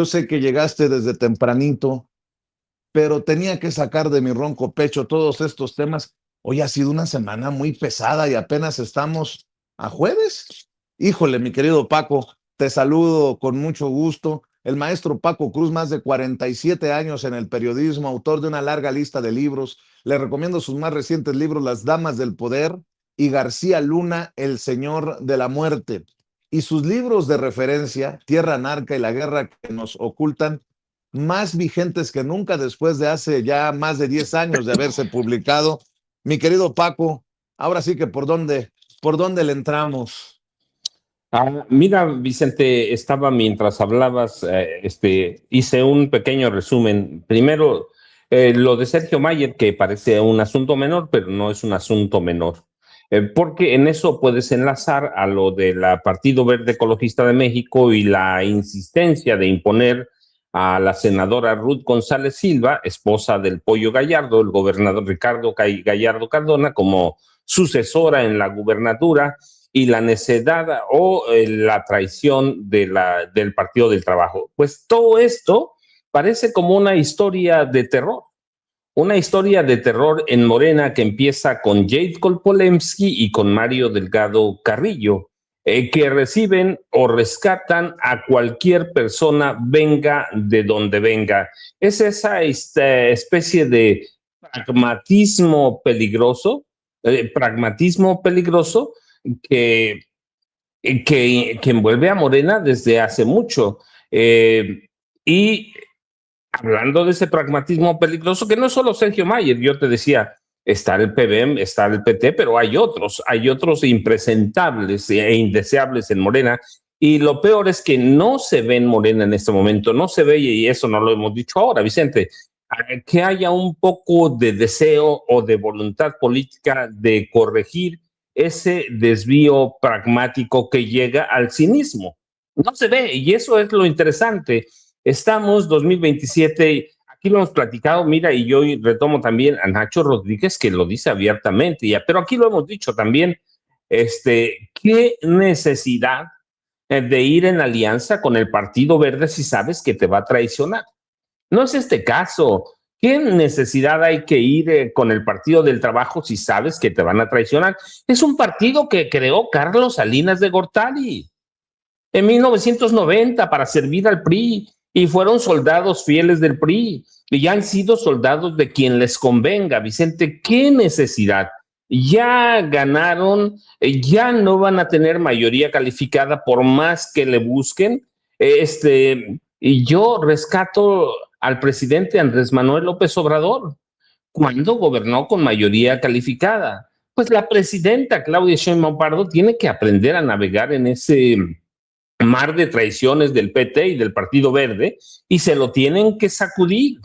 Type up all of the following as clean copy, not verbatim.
Yo sé que llegaste desde tempranito, pero tenía que sacar de mi ronco pecho todos estos temas. Hoy ha sido una semana muy pesada y apenas estamos a jueves. Híjole, mi querido Paco, te saludo con mucho gusto. El maestro Paco Cruz, más de 47 años en el periodismo, autor de una larga lista de libros. Le recomiendo sus más recientes libros, Las Damas del Poder y García Luna, El Señor de la Muerte. Y sus libros de referencia, Tierra Narca y La Guerra que nos ocultan, más vigentes que nunca después de hace ya más de 10 años de haberse publicado. Mi querido Paco, ahora sí que por dónde le entramos. Mira, Vicente, estaba mientras hablabas, hice un pequeño resumen. Primero, lo de Sergio Mayer, que parece un asunto menor, pero no es un asunto menor. Porque en eso puedes enlazar a lo del Partido Verde Ecologista de México y la insistencia de imponer a la senadora Ruth González Silva, esposa del Pollo Gallardo, el gobernador Ricardo Gallardo Cardona, como sucesora en la gubernatura, y la necedad o la traición del Partido del Trabajo. Pues todo esto parece como una historia de terror en Morena que empieza con Jade Kolpolemsky y con Mario Delgado Carrillo, que reciben o rescatan a cualquier persona, venga de donde venga. Es esa especie de pragmatismo peligroso que, que envuelve a Morena desde hace mucho. Y hablando de ese pragmatismo peligroso, que no es solo Sergio Mayer, yo te decía, está el PBM, está el PT, pero hay otros impresentables e indeseables en Morena. Y lo peor es que no se ve en Morena en este momento, no se ve, y eso no lo hemos dicho ahora, Vicente, que haya un poco de deseo o de voluntad política de corregir ese desvío pragmático que llega al cinismo. No se ve, y eso es lo interesante. Estamos 2027, aquí lo hemos platicado, mira, y yo retomo también a Nacho Rodríguez, que lo dice abiertamente, pero aquí lo hemos dicho también, ¿qué necesidad de ir en alianza con el Partido Verde si sabes que te va a traicionar? No es este caso. ¿Qué necesidad hay que ir con el Partido del Trabajo si sabes que te van a traicionar? Es un partido que creó Carlos Salinas de Gortari en 1990 para servir al PRI y fueron soldados fieles del PRI y ya han sido soldados de quien les convenga. Vicente, ¿qué necesidad? Ya ganaron, ya no van a tener mayoría calificada por más que le busquen. Y yo rescato al presidente Andrés Manuel López Obrador cuando gobernó con mayoría calificada. Pues la presidenta Claudia Sheinbaum Pardo tiene que aprender a navegar en ese mar de traiciones del PT y del Partido Verde y se lo tienen que sacudir.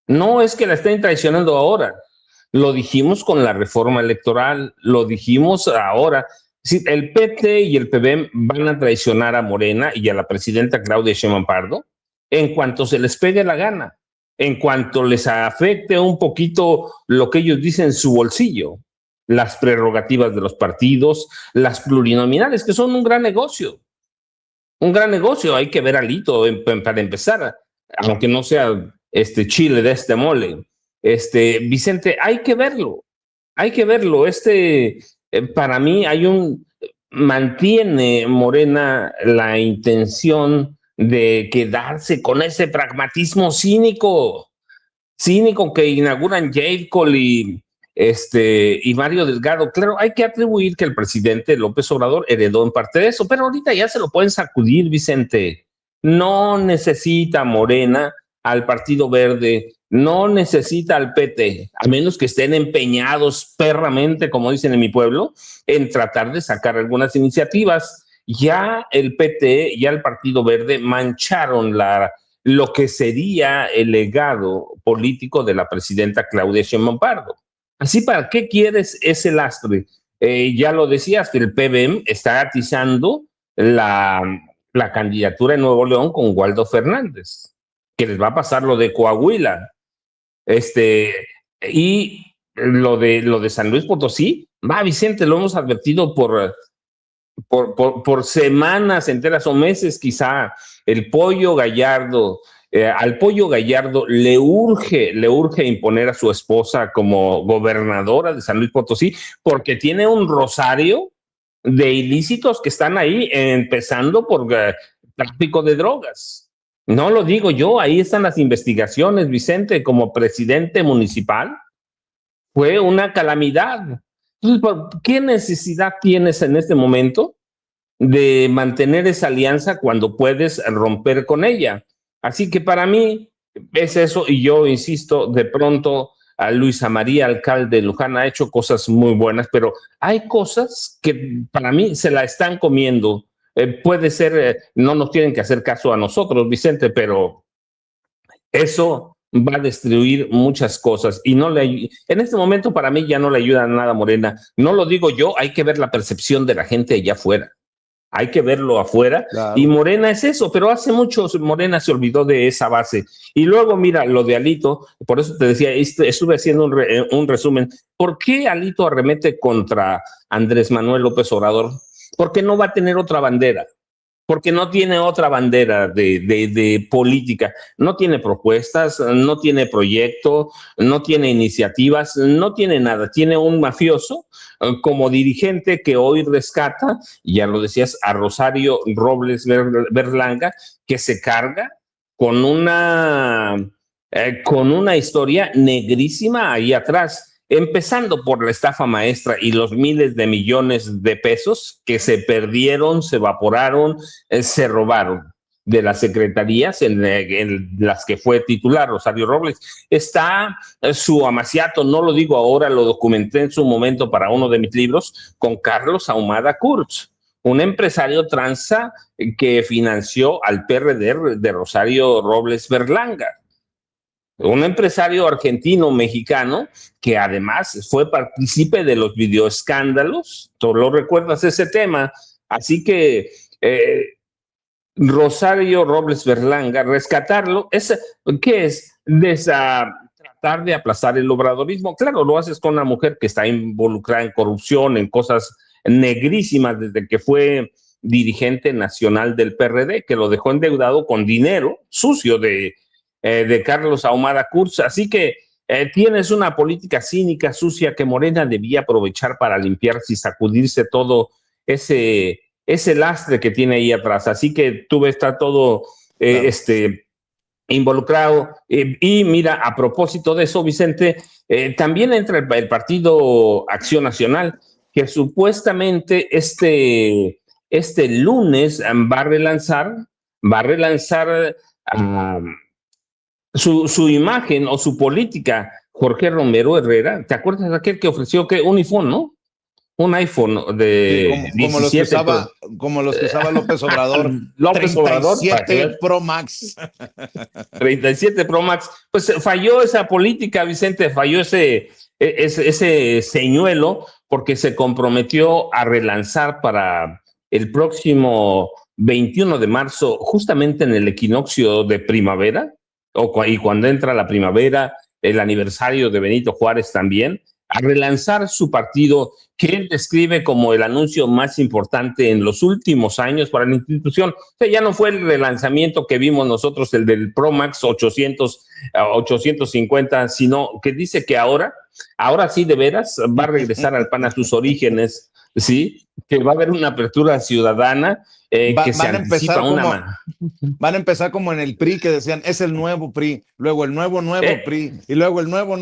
No es que la estén traicionando ahora, lo dijimos con la reforma electoral, lo dijimos ahora. Si el PT y el PBM van a traicionar a Morena y a la presidenta Claudia Sheinbaum Pardo en cuanto se les pegue la gana, en cuanto les afecte un poquito lo que ellos dicen su bolsillo, las prerrogativas de los partidos, las plurinominales, que son un gran negocio. Un gran negocio, hay que ver alito para empezar, aunque no sea chile de este mole. Vicente, hay que verlo. Para mí mantiene Morena la intención de quedarse con ese pragmatismo cínico que inauguran Jade Cole y Mario Delgado. Claro, hay que atribuir que el presidente López Obrador heredó en parte de eso, pero ahorita ya se lo pueden sacudir, Vicente. No necesita Morena al Partido Verde, no necesita al PT, a menos que estén empeñados perramente, como dicen en mi pueblo, en tratar de sacar algunas iniciativas. Ya el PT, ya el Partido Verde mancharon lo que sería el legado político de la presidenta Claudia Sheinbaum Pardo. Así, ¿para qué quieres ese lastre? Ya lo decías, que el PBM está atizando la candidatura en Nuevo León con Waldo Fernández, que les va a pasar lo de Coahuila. Y lo de San Luis Potosí, Vicente, lo hemos advertido por semanas enteras o meses quizá, el Pollo Gallardo, al Pollo Gallardo le urge imponer a su esposa como gobernadora de San Luis Potosí, porque tiene un rosario de ilícitos que están ahí, empezando por tráfico de drogas. No lo digo yo, ahí están las investigaciones, Vicente, como presidente municipal. Fue una calamidad. Entonces, ¿qué necesidad tienes en este momento de mantener esa alianza cuando puedes romper con ella? Así que para mí es eso, y yo insisto, de pronto a Luisa María, alcalde de Luján, ha hecho cosas muy buenas, pero hay cosas que para mí se la están comiendo. Puede ser, no nos tienen que hacer caso a nosotros, Vicente, pero eso va a destruir muchas cosas y en este momento para mí ya no le ayuda nada a Morena. No lo digo yo, hay que ver la percepción de la gente allá afuera. Hay que verlo afuera, Claro. y Morena es eso, pero hace mucho Morena se olvidó de esa base. Y luego mira lo de Alito, por eso te decía, estuve haciendo un resumen. ¿Por qué Alito arremete contra Andrés Manuel López Obrador? Porque no va a tener otra bandera, porque no tiene otra bandera de política, no tiene propuestas, no tiene proyecto, no tiene iniciativas, no tiene nada, tiene un mafioso como dirigente que hoy rescata, ya lo decías, a Rosario Robles Berlanga, que se carga con una historia negrísima ahí atrás. Empezando por la estafa maestra y los miles de millones de pesos que se perdieron, se evaporaron, se robaron de las secretarías en las que fue titular Rosario Robles. Está su amaciato, no lo digo ahora, lo documenté en su momento para uno de mis libros, con Carlos Ahumada Kurz, un empresario tranza que financió al PRD de Rosario Robles Berlanga. Un empresario argentino-mexicano que además fue partícipe de los videoescándalos. ¿Tú lo recuerdas ese tema? Así que Rosario Robles Berlanga, rescatarlo, ¿qué es? Tratar de aplazar el obradorismo. Claro, lo haces con una mujer que está involucrada en corrupción, en cosas negrísimas desde que fue dirigente nacional del PRD, que lo dejó endeudado con dinero sucio de Carlos Ahumada Kurz. Así que tienes una política cínica, sucia, que Morena debía aprovechar para limpiarse y sacudirse todo ese lastre que tiene ahí atrás. Así que tú ves, está todo claro, involucrado. Y mira, a propósito de eso, Vicente, también entra el Partido Acción Nacional, que supuestamente este lunes va a relanzar su imagen o su política. Jorge Romero Herrera, ¿te acuerdas de aquel que ofreció un iPhone, no? Un iPhone de sí, como 17 como los que usaba López Obrador. López Obrador, 37 Pro Max. 37 Pro Max. Pues falló esa política, Vicente, falló ese señuelo, porque se comprometió a relanzar para el próximo 21 de marzo, justamente en el equinoccio de primavera, y cuando entra la primavera, el aniversario de Benito Juárez también, a relanzar su partido, que él describe como el anuncio más importante en los últimos años para la institución. O sea, ya no fue el relanzamiento que vimos nosotros, el del Pro Max 850, sino que dice que ahora sí, de veras, va a regresar al PAN a sus orígenes, ¿sí? Que va a haber una apertura ciudadana, que se anticipa van a empezar como en el PRI, que decían, es el nuevo PRI, luego el nuevo PRI, y luego el nuevo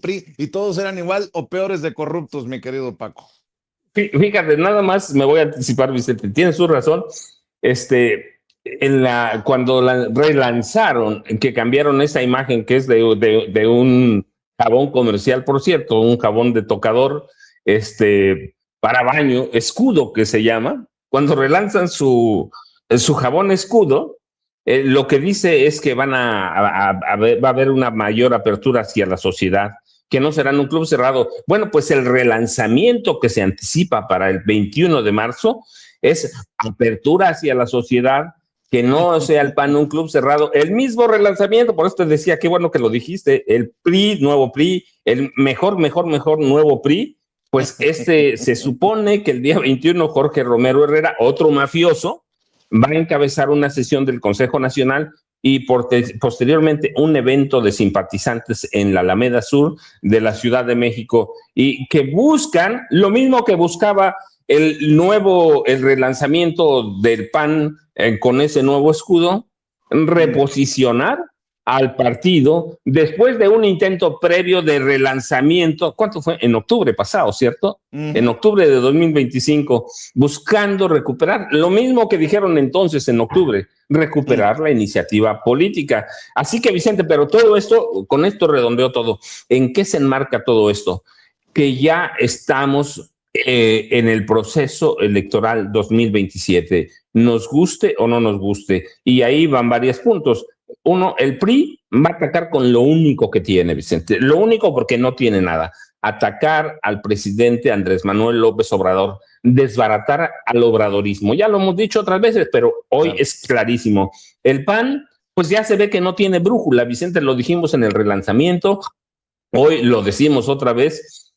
PRI, y todos eran igual o peores de corruptos, mi querido Paco. Fíjate, nada más me voy a anticipar, Vicente, tienes su razón. Cuando la relanzaron, que cambiaron esa imagen que es de un jabón comercial, por cierto, un jabón de tocador, para baño, Escudo, que se llama. Cuando relanzan su jabón Escudo, lo que dice es que va a haber una mayor apertura hacia la sociedad, que no serán un club cerrado. Bueno, pues el relanzamiento que se anticipa para el 21 de marzo es apertura hacia la sociedad, que no sea el PAN un club cerrado. El mismo relanzamiento, por eso te decía, qué bueno que lo dijiste, el PRI, nuevo PRI, el mejor nuevo PRI, Pues se supone que el día 21 Jorge Romero Herrera, otro mafioso, va a encabezar una sesión del Consejo Nacional y posteriormente un evento de simpatizantes en la Alameda Sur de la Ciudad de México, y que buscan lo mismo que buscaba el relanzamiento del PAN con ese nuevo escudo, reposicionar al partido después de un intento previo de relanzamiento. ¿Cuánto fue? En octubre pasado, ¿cierto? En octubre de 2025, buscando recuperar lo mismo que dijeron entonces en octubre, recuperar la iniciativa política. Así que, Vicente, pero todo esto, con esto redondeo todo. ¿En qué se enmarca todo esto? Que ya estamos en el proceso electoral 2027, nos guste o no nos guste, y ahí van varios puntos. Uno, el PRI va a atacar con lo único que tiene, Vicente, lo único, porque no tiene nada: atacar al presidente Andrés Manuel López Obrador, desbaratar al obradorismo. Ya lo hemos dicho otras veces, pero hoy es clarísimo. El PAN, pues ya se ve que no tiene brújula, Vicente, lo dijimos en el relanzamiento, hoy lo decimos otra vez,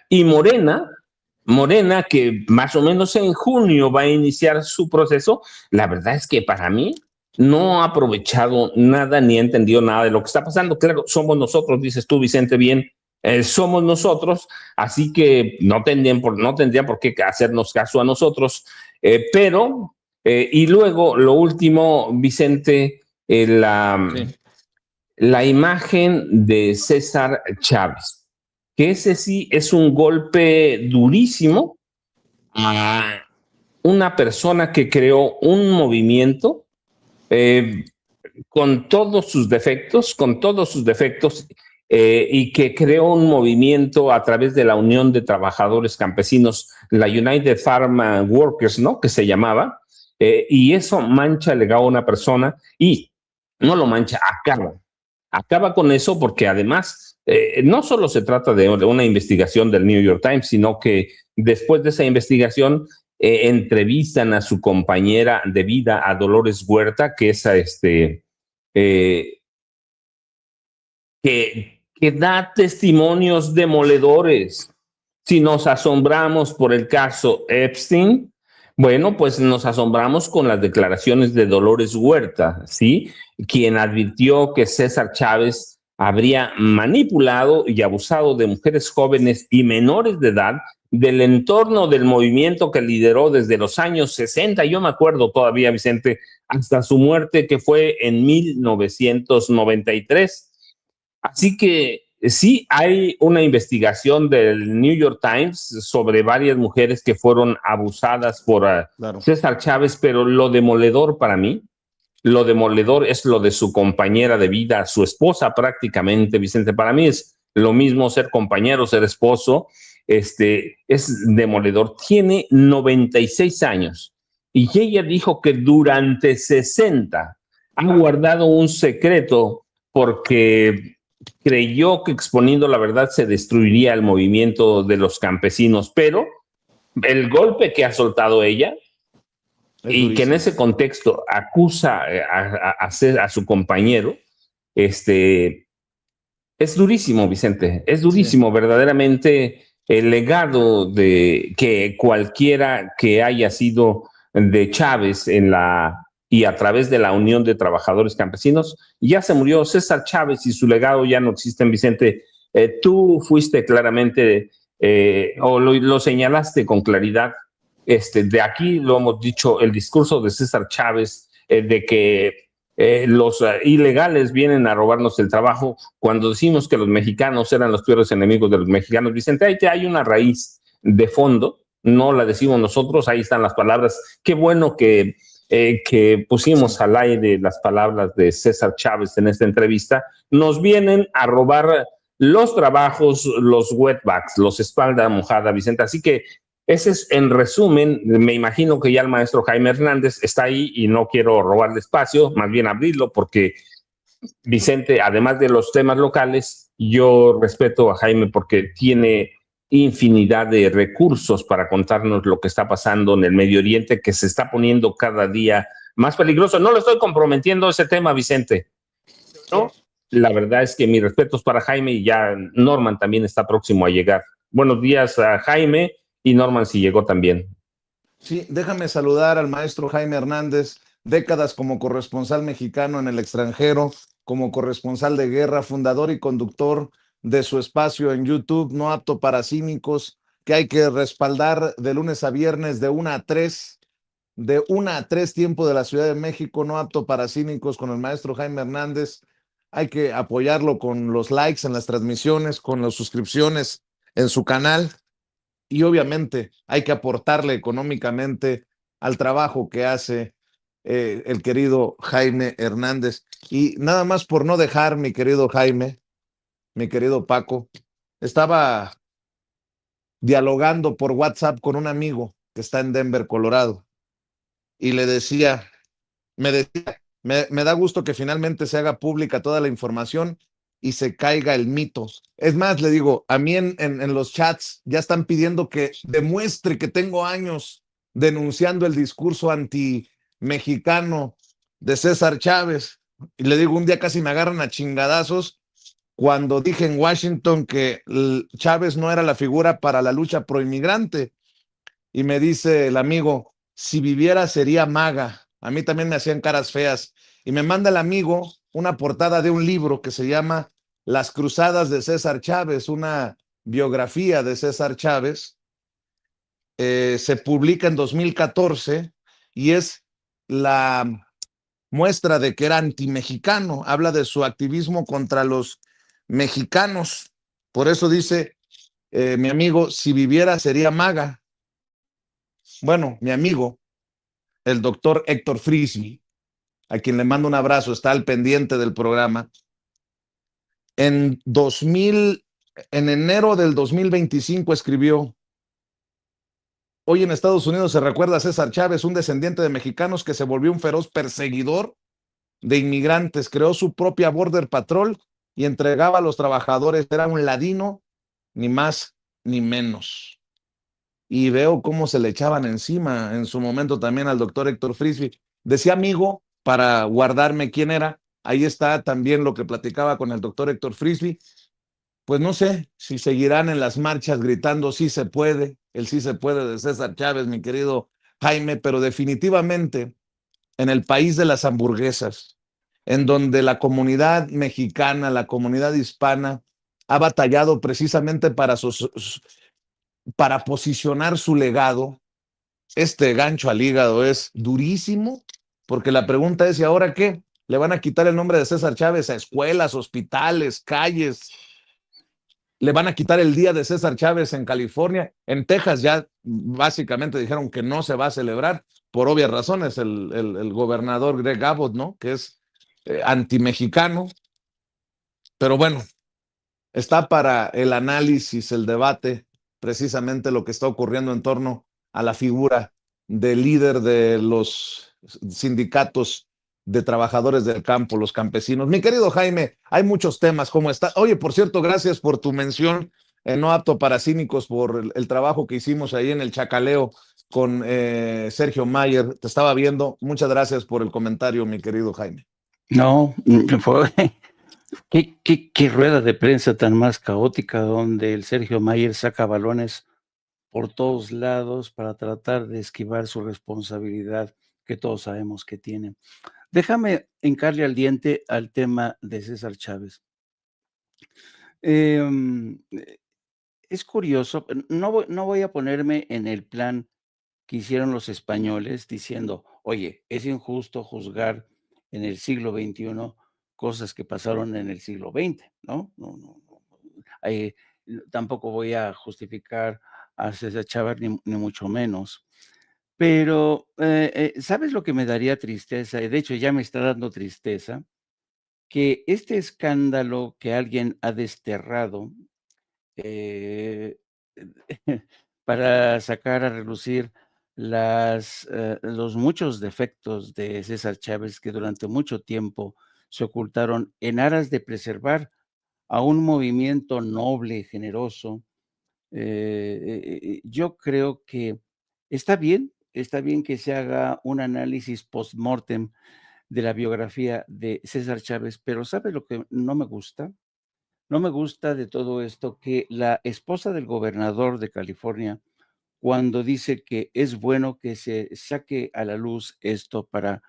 y Morena, que más o menos en junio va a iniciar su proceso, la verdad es que para mí no ha aprovechado nada ni ha entendido nada de lo que está pasando. Claro, somos nosotros, dices tú, Vicente, bien, somos nosotros, así que no tendrían por qué hacernos caso a nosotros, y luego lo último, Vicente, la imagen de César Chávez, que ese sí es un golpe durísimo a una persona que creó un movimiento con todos sus defectos, y que creó un movimiento a través de la Unión de Trabajadores Campesinos, la United Farm Workers, ¿no?, que se llamaba, y eso mancha el legado a una persona, y no lo mancha, acaba con eso, porque además no solo se trata de una investigación del New York Times, sino que después de esa investigación entrevistan a su compañera de vida, a Dolores Huerta, que es que da testimonios demoledores. Si nos asombramos por el caso Epstein, bueno, pues nos asombramos con las declaraciones de Dolores Huerta, ¿sí?, quien advirtió que César Chávez habría manipulado y abusado de mujeres jóvenes y menores de edad del entorno del movimiento que lideró desde los años 60, yo me acuerdo todavía, Vicente, hasta su muerte, que fue en 1993. Así que sí, hay una investigación del New York Times sobre varias mujeres que fueron abusadas por César Chávez, pero lo demoledor para mí, lo demoledor es lo de su compañera de vida, su esposa prácticamente, Vicente. Para mí es lo mismo ser compañero, ser esposo, es demoledor. Tiene 96 años y ella dijo que durante 60 ha guardado un secreto porque creyó que exponiendo la verdad se destruiría el movimiento de los campesinos, pero el golpe que ha soltado ella y que en ese contexto acusa a su compañero, es durísimo, Vicente, es durísimo, sí. Verdaderamente el legado de que cualquiera que haya sido de Chávez y a través de la Unión de Trabajadores Campesinos, ya se murió César Chávez y su legado ya no existe, Vicente. Tú fuiste claramente, o lo señalaste con claridad, de aquí lo hemos dicho, el discurso de César Chávez, de que los ilegales vienen a robarnos el trabajo, cuando decimos que los mexicanos eran los peores enemigos de los mexicanos. Vicente, ahí hay una raíz de fondo, no la decimos nosotros, ahí están las palabras. Qué bueno que pusimos al aire las palabras de César Chávez en esta entrevista. Nos vienen a robar los trabajos, los wetbacks, los espalda mojada, Vicente. Así que ese es, en resumen, me imagino que ya el maestro Jaime Hernández está ahí y no quiero robarle espacio, más bien abrirlo, porque Vicente, además de los temas locales, yo respeto a Jaime porque tiene infinidad de recursos para contarnos lo que está pasando en el Medio Oriente, que se está poniendo cada día más peligroso. No lo estoy comprometiendo ese tema, Vicente, ¿no? La verdad es que mis respetos para Jaime y ya Norman también está próximo a llegar. Buenos días a Jaime y Norman si llegó también. Sí, déjame saludar al maestro Jaime Hernández, décadas como corresponsal mexicano en el extranjero, como corresponsal de guerra, fundador y conductor de su espacio en YouTube, No Apto para Cínicos, que hay que respaldar de lunes a viernes de 1 a 3 tiempo de la Ciudad de México, No Apto para Cínicos con el maestro Jaime Hernández. Hay que apoyarlo con los likes en las transmisiones, con las suscripciones en su canal y obviamente hay que aportarle económicamente al trabajo que hace el querido Jaime Hernández. Y nada más por no dejar, mi querido Jaime, mi querido Paco, estaba dialogando por WhatsApp con un amigo que está en Denver, Colorado, y le decía, me da gusto que finalmente se haga pública toda la información y se caiga el mito. Es más, le digo, a mí en los chats ya están pidiendo que demuestre que tengo años denunciando el discurso anti-mexicano de César Chávez. Y le digo, un día casi me agarran a chingadazos cuando dije en Washington que Chávez no era la figura para la lucha pro inmigrante. Y me dice el amigo, si viviera sería maga. A mí también me hacían caras feas. Y me manda el amigo una portada de un libro que se llama Las Cruzadas de César Chávez, una biografía de César Chávez. Se publica en 2014 y es la muestra de que era antimexicano. Habla de su activismo contra los mexicanos. Por eso dice mi amigo, si viviera sería maga. Bueno, mi amigo, el doctor Héctor Frisby, a quien le mando un abrazo, está al pendiente del programa. En 2000, en enero del 2025 escribió, hoy en Estados Unidos se recuerda a César Chávez, un descendiente de mexicanos que se volvió un feroz perseguidor de inmigrantes, creó su propia Border Patrol y entregaba a los trabajadores, era un ladino, ni más ni menos. Y veo cómo se le echaban encima en su momento también al doctor Héctor Frisby. Decía amigo para guardarme quién era. Ahí está también lo que platicaba con el doctor Héctor Frisby. Pues no sé si seguirán en las marchas gritando sí se puede, el sí se puede de César Chávez, mi querido Jaime, pero definitivamente en el país de las hamburguesas, en donde la comunidad mexicana, la comunidad hispana ha batallado precisamente para posicionar su legado. Este gancho al hígado es durísimo, porque la pregunta es, ¿y ahora qué? ¿Le van a quitar el nombre de César Chávez a escuelas, hospitales, calles? ¿Le van a quitar el día de César Chávez en California? En Texas ya básicamente dijeron que no se va a celebrar, por obvias razones, el gobernador Greg Abbott, ¿no? Que es antimexicano. Pero bueno, está para el análisis, el debate, precisamente lo que está ocurriendo en torno a la figura del líder de los sindicatos de trabajadores del campo, los campesinos. Mi querido Jaime, hay muchos temas. ¿Cómo está? Oye, por cierto, gracias por tu mención en No Apto para Cínicos, por el trabajo que hicimos ahí en el Chacaleo con Sergio Mayer. Te estaba viendo. Muchas gracias por el comentario, mi querido Jaime. No, fue, qué rueda de prensa tan más caótica, donde el Sergio Mayer saca balones por todos lados para tratar de esquivar su responsabilidad que todos sabemos que tiene. Déjame hincarle al diente al tema de César Chávez. Es curioso, no voy a ponerme en el plan que hicieron los españoles diciendo, oye, es injusto juzgar en el siglo XXI cosas que pasaron en el siglo XX, ¿no? Tampoco voy a justificar a César Chávez ni mucho menos. Pero, ¿sabes lo que me daría tristeza? Y de hecho ya me está dando tristeza, que este escándalo que alguien ha desterrado, eh, para sacar a relucir los muchos defectos de César Chávez que durante mucho tiempo se ocultaron en aras de preservar a un movimiento noble, generoso. Yo creo que está bien que se haga un análisis post-mortem de la biografía de César Chávez, pero ¿sabes lo que no me gusta? No me gusta de todo esto que la esposa del gobernador de California, cuando dice que es bueno que se saque a la luz esto para,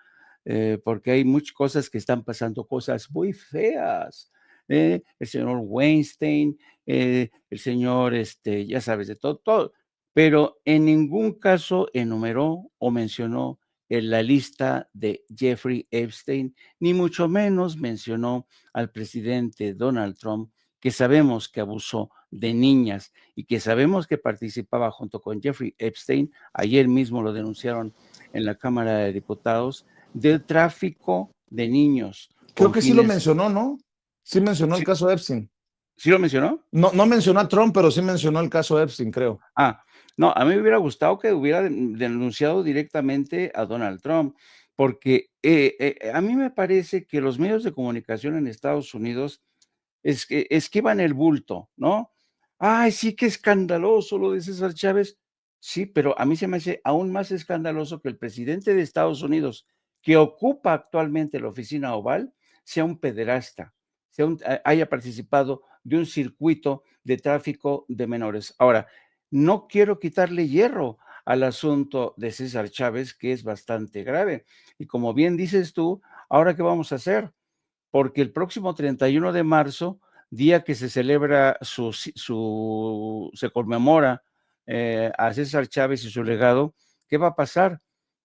porque hay muchas cosas que están pasando, cosas muy feas. El señor Weinstein, el señor, ya sabes, de todo, todo, pero en ningún caso enumeró o mencionó en la lista de Jeffrey Epstein, ni mucho menos mencionó al presidente Donald Trump, que sabemos que abusó de niñas y que sabemos que participaba junto con Jeffrey Epstein, ayer mismo lo denunciaron en la Cámara de Diputados, del tráfico de niños Creo con que sí lo fines. mencionó, ¿no? Sí mencionó el ¿Sí, caso Epstein. sí lo mencionó? No, no mencionó a Trump, pero sí mencionó el caso Epstein, creo. No, a mí me hubiera gustado que hubiera denunciado directamente a Donald Trump, porque a mí me parece que los medios de comunicación en Estados Unidos es que esquivan el bulto, ¿no? Ay, sí, qué escandaloso lo de César Chávez. Sí, pero a mí se me hace aún más escandaloso que el presidente de Estados Unidos, que ocupa actualmente la oficina oval, sea un pederasta, haya participado de un circuito de tráfico de menores. Ahora, no quiero quitarle hierro al asunto de César Chávez, que es bastante grave. Y como bien dices tú, ¿ahora qué vamos a hacer? Porque el próximo 31 de marzo, día que se celebra se conmemora a César Chávez y su legado, ¿qué va a pasar?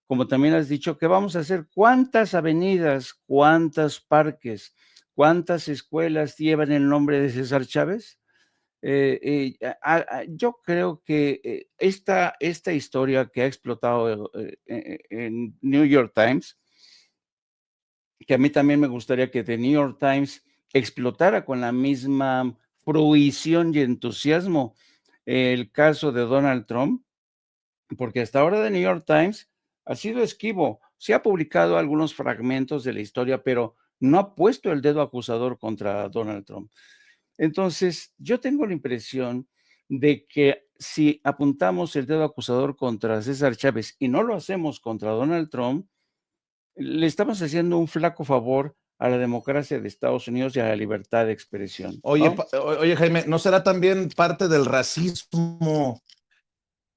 Como también has dicho, ¿qué vamos a hacer? ¿Cuántas avenidas, cuántos parques, cuántas escuelas llevan el nombre de César Chávez? Yo creo que esta historia que ha explotado en New York Times, que a mí también me gustaría que The New York Times explotara con la misma fruición y entusiasmo el caso de Donald Trump, porque hasta ahora The New York Times ha sido esquivo. Se ha publicado algunos fragmentos de la historia, pero no ha puesto el dedo acusador contra Donald Trump. Entonces, yo tengo la impresión de que si apuntamos el dedo acusador contra César Chávez y no lo hacemos contra Donald Trump, le estamos haciendo un flaco favor a la democracia de Estados Unidos y a la libertad de expresión, Oye, ¿no? oye, Jaime, ¿no será también parte del racismo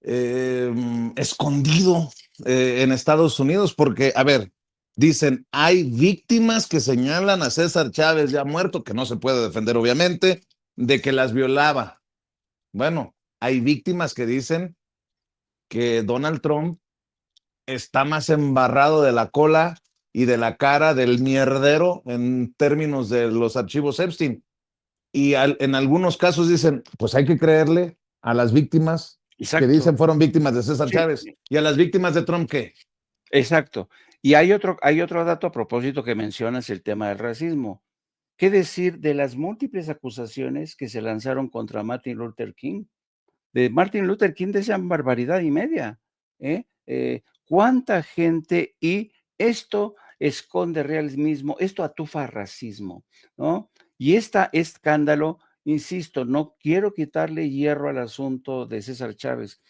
escondido en Estados Unidos? Porque, a ver, dicen, hay víctimas que señalan a César Chávez ya muerto, que no se puede defender obviamente, de que las violaba. Bueno, hay víctimas que dicen que Donald Trump está más embarrado de la cola y de la cara del mierdero en términos de los archivos Epstein. Y en algunos casos dicen, pues hay que creerle a las víctimas que dicen Exacto. fueron víctimas de César Sí, Chávez y a las víctimas de Trump, ¿qué? exacto. Y hay otro dato a propósito que mencionas el tema del racismo. ¿Qué decir de las múltiples acusaciones que se lanzaron contra Martin Luther King? De Martin Luther King decían barbaridad y media, ¿eh? ¿Cuánta gente? Y esto esconde realismo, esto atufa racismo, ¿no? Y este escándalo, insisto, no quiero quitarle hierro al asunto de César Chávez,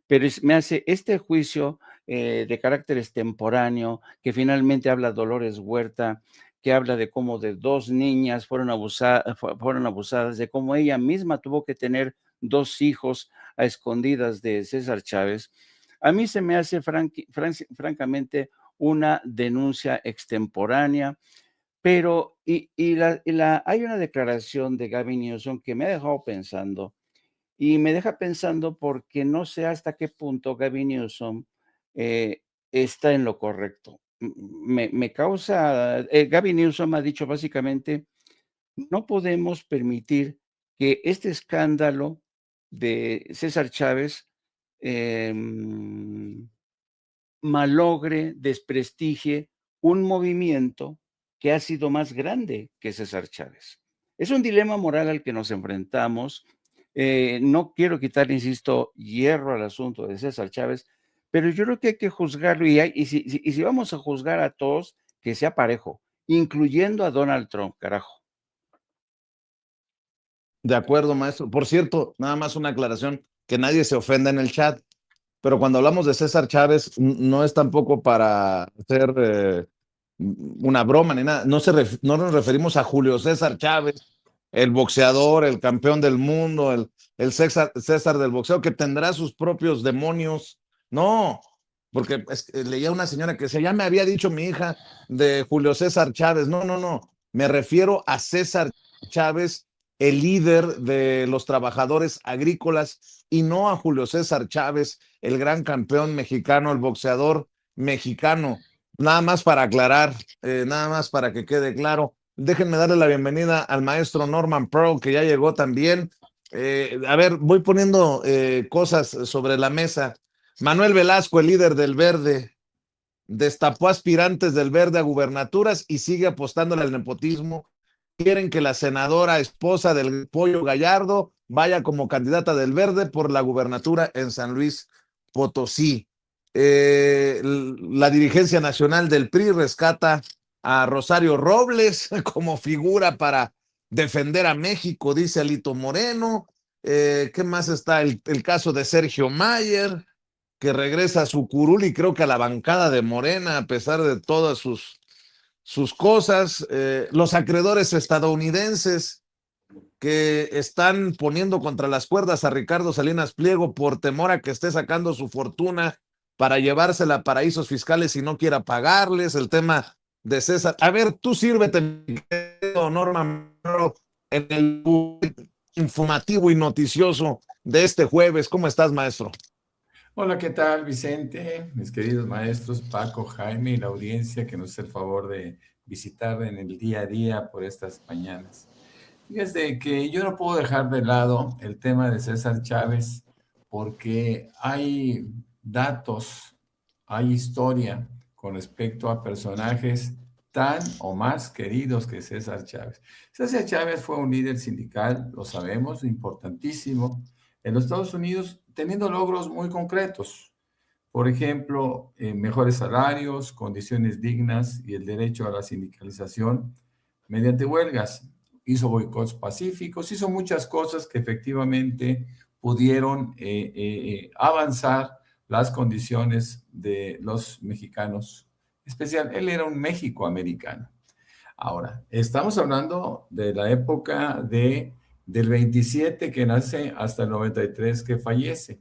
pero me hace este juicio de carácter extemporáneo, que finalmente habla Dolores Huerta, que habla de cómo de 2 niñas fueron abusadas, de cómo ella misma tuvo que tener 2 hijos a escondidas de César Chávez. A mí se me hace francamente una denuncia extemporánea, pero hay una declaración de Gavin Newsom que me ha dejado pensando, y me deja pensando porque no sé hasta qué punto Gavin Newsom está en lo correcto. Me causa, Gavin Newsom ha dicho básicamente, no podemos permitir que este escándalo de César Chávez em, malogre, desprestigie un movimiento que ha sido más grande que César Chávez. Es un dilema moral al que nos enfrentamos. No quiero quitar, insisto, hierro al asunto de César Chávez, pero yo creo que hay que juzgarlo y si vamos a juzgar a todos, que sea parejo, incluyendo a Donald Trump, carajo. De acuerdo, maestro. Por cierto, nada más una aclaración, que nadie se ofenda en el chat, pero cuando hablamos de César Chávez, no es tampoco para hacer una broma ni nada. No nos referimos a Julio César Chávez, el boxeador, el campeón del mundo, el César del boxeo, que tendrá sus propios demonios. No, porque leía una señora que decía, ya me había dicho mi hija de Julio César Chávez. No, no, no. Me refiero a César Chávez, el líder de los trabajadores agrícolas, y no a Julio César Chávez, el gran campeón mexicano, el boxeador mexicano. Nada más para aclarar, nada más para que quede claro. Déjenme darle la bienvenida al maestro Norman Pearl, que ya llegó también. A ver, voy poniendo cosas sobre la mesa. Manuel Velasco, el líder del Verde, destapó aspirantes del Verde a gubernaturas y sigue apostándole al nepotismo. Quieren que la senadora esposa del Pollo Gallardo vaya como candidata del Verde por la gubernatura en San Luis Potosí. La dirigencia nacional del PRI rescata a Rosario Robles como figura para defender a México, dice Alito Moreno. ¿Qué más está? El caso de Sergio Mayer, que regresa a su curul y creo que a la bancada de Morena, a pesar de todas sus cosas. Los acreedores estadounidenses que están poniendo contra las cuerdas a Ricardo Salinas Pliego por temor a que esté sacando su fortuna para llevársela a paraísos fiscales y no quiera pagarles. El tema de César. A ver, tú sírvete, Norma, en el informativo y noticioso de este jueves. ¿Cómo estás, maestro? Hola, ¿qué tal, Vicente? Mis queridos maestros, Paco, Jaime y la audiencia que nos hace el favor de visitar en el día a día por estas mañanas. Fíjate que yo no puedo dejar de lado el tema de César Chávez porque hay datos, hay historia con respecto a personajes tan o más queridos que César Chávez. César Chávez fue un líder sindical, lo sabemos, importantísimo, en los Estados Unidos, teniendo logros muy concretos. Por ejemplo, mejores salarios, condiciones dignas y el derecho a la sindicalización mediante huelgas. Hizo boicots pacíficos, hizo muchas cosas que efectivamente pudieron avanzar las condiciones de los mexicanos. Especial, él era un México-americano. Ahora, estamos hablando de la época del 27 que nace hasta el 93 que fallece.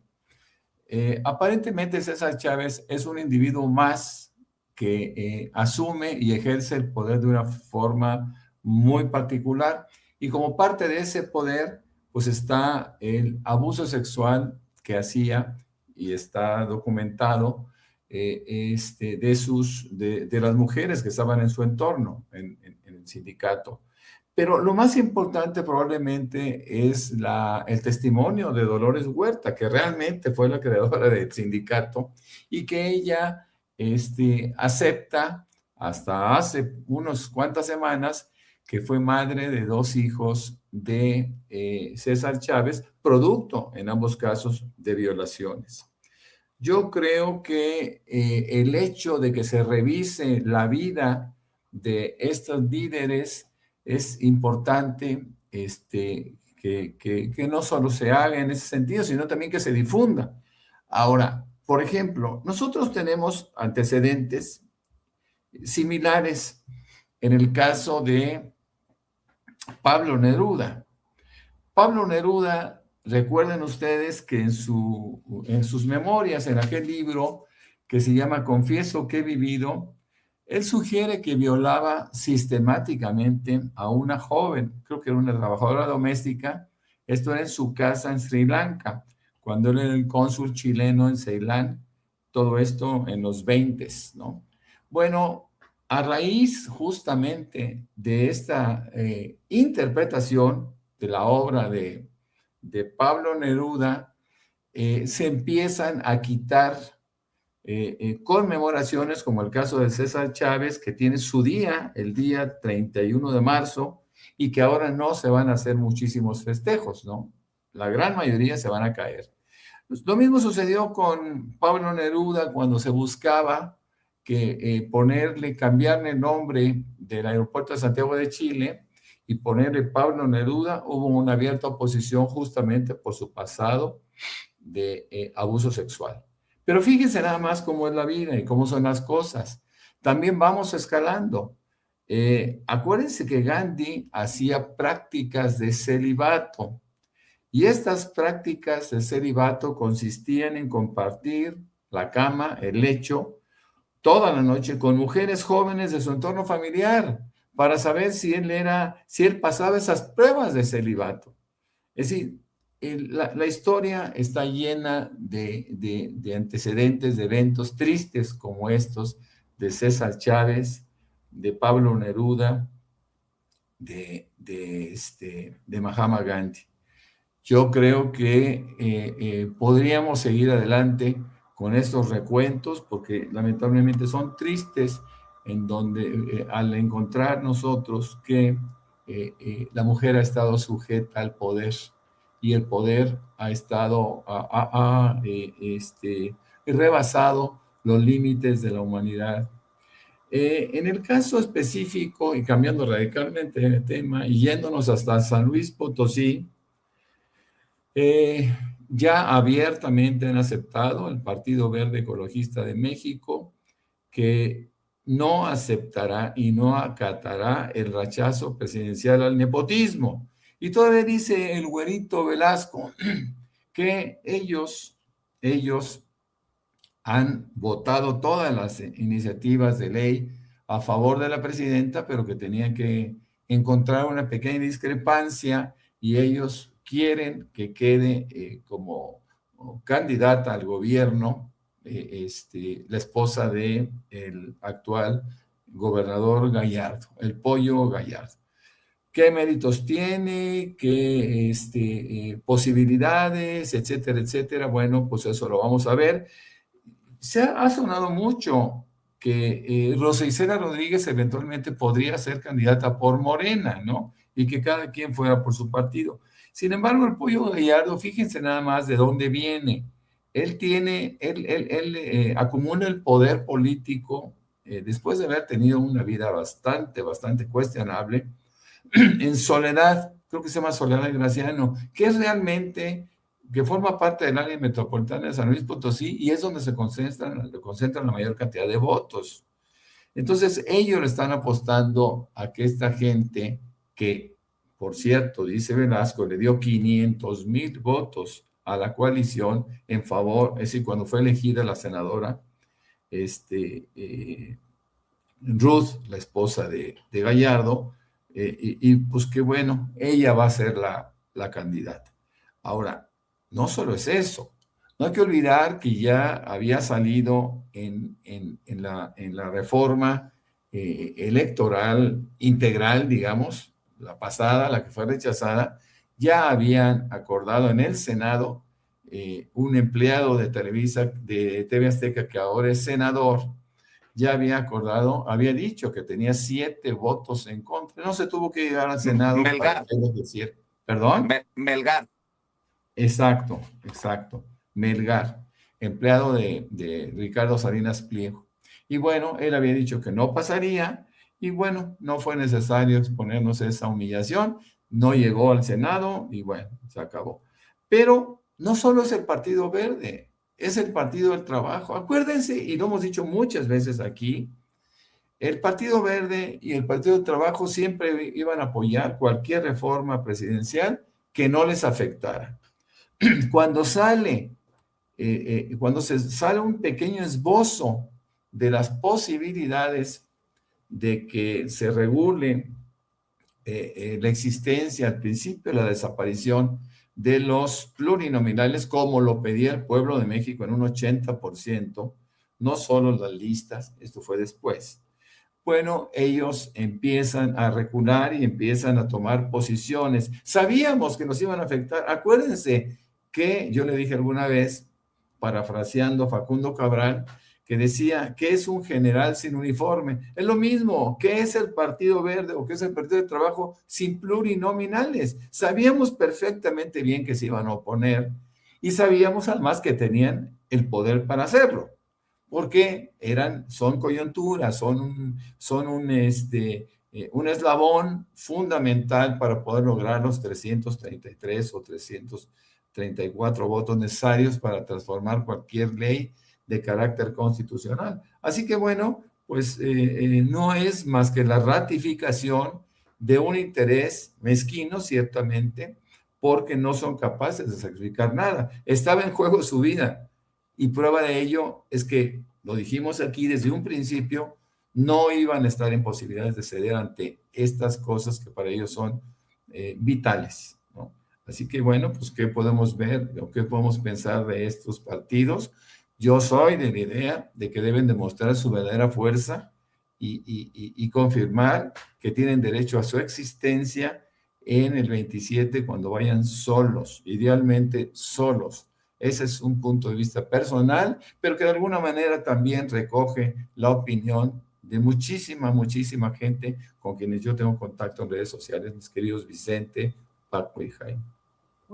Aparentemente César Chávez es un individuo más que asume y ejerce el poder de una forma muy particular, y como parte de ese poder pues está el abuso sexual que hacía y está documentado de las mujeres que estaban en su entorno, en el sindicato. Pero lo más importante probablemente es el testimonio de Dolores Huerta, que realmente fue la creadora del sindicato y que ella acepta hasta hace unas cuantas semanas que fue madre de 2 hijos de César Chávez, producto en ambos casos de violaciones. Yo creo que el hecho de que se revise la vida de estos líderes es importante, que no solo se haga en ese sentido, sino también que se difunda. Ahora, por ejemplo, nosotros tenemos antecedentes similares en el caso de Pablo Neruda. Pablo Neruda, recuerden ustedes que en sus memorias, en aquel libro que se llama Confieso que he vivido, él sugiere que violaba sistemáticamente a una joven, creo que era una trabajadora doméstica. Esto era en su casa en Sri Lanka, cuando él era el cónsul chileno en Ceilán, todo esto en los 20s, ¿no? Bueno, a raíz justamente de esta interpretación de la obra de Pablo Neruda, se empiezan a quitar conmemoraciones, como el caso de César Chávez, que tiene su día, el día 31 de marzo, y que ahora no se van a hacer muchísimos festejos, ¿no? La gran mayoría se van a caer. Lo mismo sucedió con Pablo Neruda cuando se buscaba cambiarle el nombre del aeropuerto de Santiago de Chile y ponerle Pablo Neruda. Hubo una abierta oposición justamente por su pasado de abuso sexual. Pero fíjense nada más cómo es la vida y cómo son las cosas. también vamos escalando. Acuérdense que Gandhi hacía prácticas de celibato, y estas prácticas de celibato consistían en compartir la cama, el lecho, toda la noche con mujeres jóvenes de su entorno familiar, para saber si él pasaba esas pruebas de celibato. Es decir, la historia está llena de antecedentes, de eventos tristes como estos, de César Chávez, de Pablo Neruda, de Mahatma Gandhi. Yo creo que podríamos seguir adelante con estos recuentos, porque lamentablemente son tristes, en donde al encontrar nosotros que la mujer ha estado sujeta al poder, y el poder ha estado, rebasado los límites de la humanidad. En el caso específico, y cambiando radicalmente de tema, y yéndonos hasta San Luis Potosí, ya abiertamente han aceptado el Partido Verde Ecologista de México que no aceptará y no acatará el rechazo presidencial al nepotismo. Y todavía dice el güerito Velasco que ellos han votado todas las iniciativas de ley a favor de la presidenta, pero que tenían que encontrar una pequeña discrepancia, y ellos quieren que quede como candidata al gobierno la esposa del actual gobernador Gallardo, el Pollo Gallardo. ¿Qué méritos tiene? ¿Qué posibilidades? Etcétera, etcétera. Bueno, pues eso lo vamos a ver. Ha sonado mucho que Rosa Isela Rodríguez eventualmente podría ser candidata por Morena, ¿no? Y que cada quien fuera por su partido. Sin embargo, el Pollo Gallardo, fíjense nada más de dónde viene. Él acumula el poder político después de haber tenido una vida bastante cuestionable, en Soledad, creo que se llama Soledad Graciano, que es realmente, que forma parte del área metropolitana de San Luis Potosí, y es donde se concentran la mayor cantidad de votos. Entonces, ellos le están apostando a que esta gente, que, por cierto, dice Velasco, le dio 500,000 votos a la coalición en favor, es decir, cuando fue elegida la senadora, Ruth, la esposa de Gallardo, y pues qué bueno, ella va a ser la candidata. Ahora, no solo es eso, no hay que olvidar que ya había salido en la reforma electoral integral, digamos, la pasada, la que fue rechazada, ya habían acordado en el Senado un empleado de Televisa, de TV Azteca, que ahora es senador, ya había acordado, había dicho que tenía 7 votos en contra. No se tuvo que llegar al Senado. Melgar. Para decir. ¿Perdón? Melgar. Exacto. Melgar, empleado de Ricardo Salinas Pliego. Y bueno, él había dicho que no pasaría, y bueno, no fue necesario exponernos a esa humillación, no llegó al Senado, y bueno, se acabó. Pero no solo es el Partido Verde, es el Partido del Trabajo. Acuérdense, y lo hemos dicho muchas veces aquí, el Partido Verde y el Partido del Trabajo siempre iban a apoyar cualquier reforma presidencial que no les afectara. Cuando se sale un pequeño esbozo de las posibilidades de que se regule la existencia, al principio, la desaparición de los plurinominales, como lo pedía el pueblo de México en un 80%, no solo las listas, esto fue después. Bueno, ellos empiezan a recular y empiezan a tomar posiciones. Sabíamos que nos iban a afectar. Acuérdense que yo le dije alguna vez, parafraseando a Facundo Cabral, que decía, ¿qué es un general sin uniforme? Es lo mismo, ¿qué es el Partido Verde o qué es el Partido del Trabajo sin plurinominales? Sabíamos perfectamente bien que se iban a oponer, y sabíamos además que tenían el poder para hacerlo, porque son coyunturas, son un eslabón fundamental para poder lograr los 333 o 334 votos necesarios para transformar cualquier ley de carácter constitucional. Así que bueno, pues no es más que la ratificación de un interés mezquino, ciertamente, porque no son capaces de sacrificar nada. Estaba en juego su vida, y prueba de ello es que, lo dijimos aquí desde un principio, no iban a estar en posibilidades de ceder ante estas cosas que para ellos son vitales, ¿no? Así que bueno, pues ¿qué podemos ver o qué podemos pensar de estos partidos? Yo soy de la idea de que deben demostrar su verdadera fuerza y confirmar que tienen derecho a su existencia en el 27 cuando vayan solos, idealmente solos. Ese es un punto de vista personal, pero que de alguna manera también recoge la opinión de muchísima, muchísima gente con quienes yo tengo contacto en redes sociales, mis queridos Vicente, Paco y Jaime.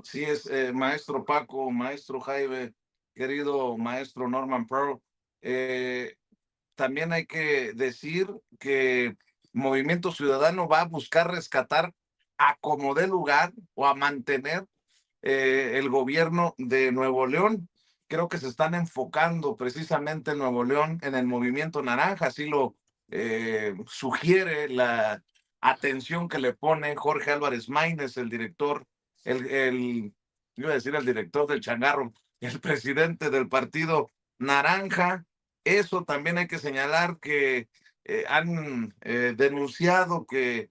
Sí, es maestro Paco, maestro Jaime, querido maestro Norman Pearl. También hay que decir que Movimiento Ciudadano va a buscar rescatar a como dé lugar o a mantener el gobierno de Nuevo León. Creo que se están enfocando precisamente en Nuevo León en el movimiento naranja, así lo sugiere la atención que le pone Jorge Álvarez Maínez, el director, iba a decir el director del changarro, el presidente del partido naranja. Eso también hay que señalar que han denunciado que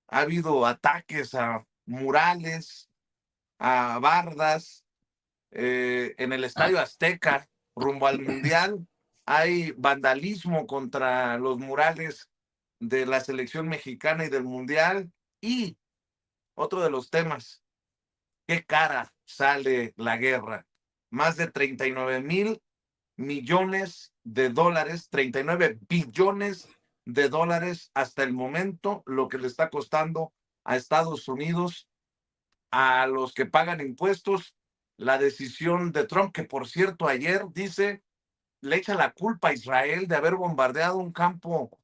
ha habido ataques a murales, a bardas, en el Estadio Azteca, rumbo al Mundial. Hay vandalismo contra los murales de la selección mexicana y del Mundial. Y otro de los temas, ¿qué cara sale la guerra? Más de 39 millones de dólares, 39 billones de dólares hasta el momento, lo que le está costando a Estados Unidos, a los que pagan impuestos, la decisión de Trump, que por cierto ayer dice, le echa la culpa a Israel de haber bombardeado un campo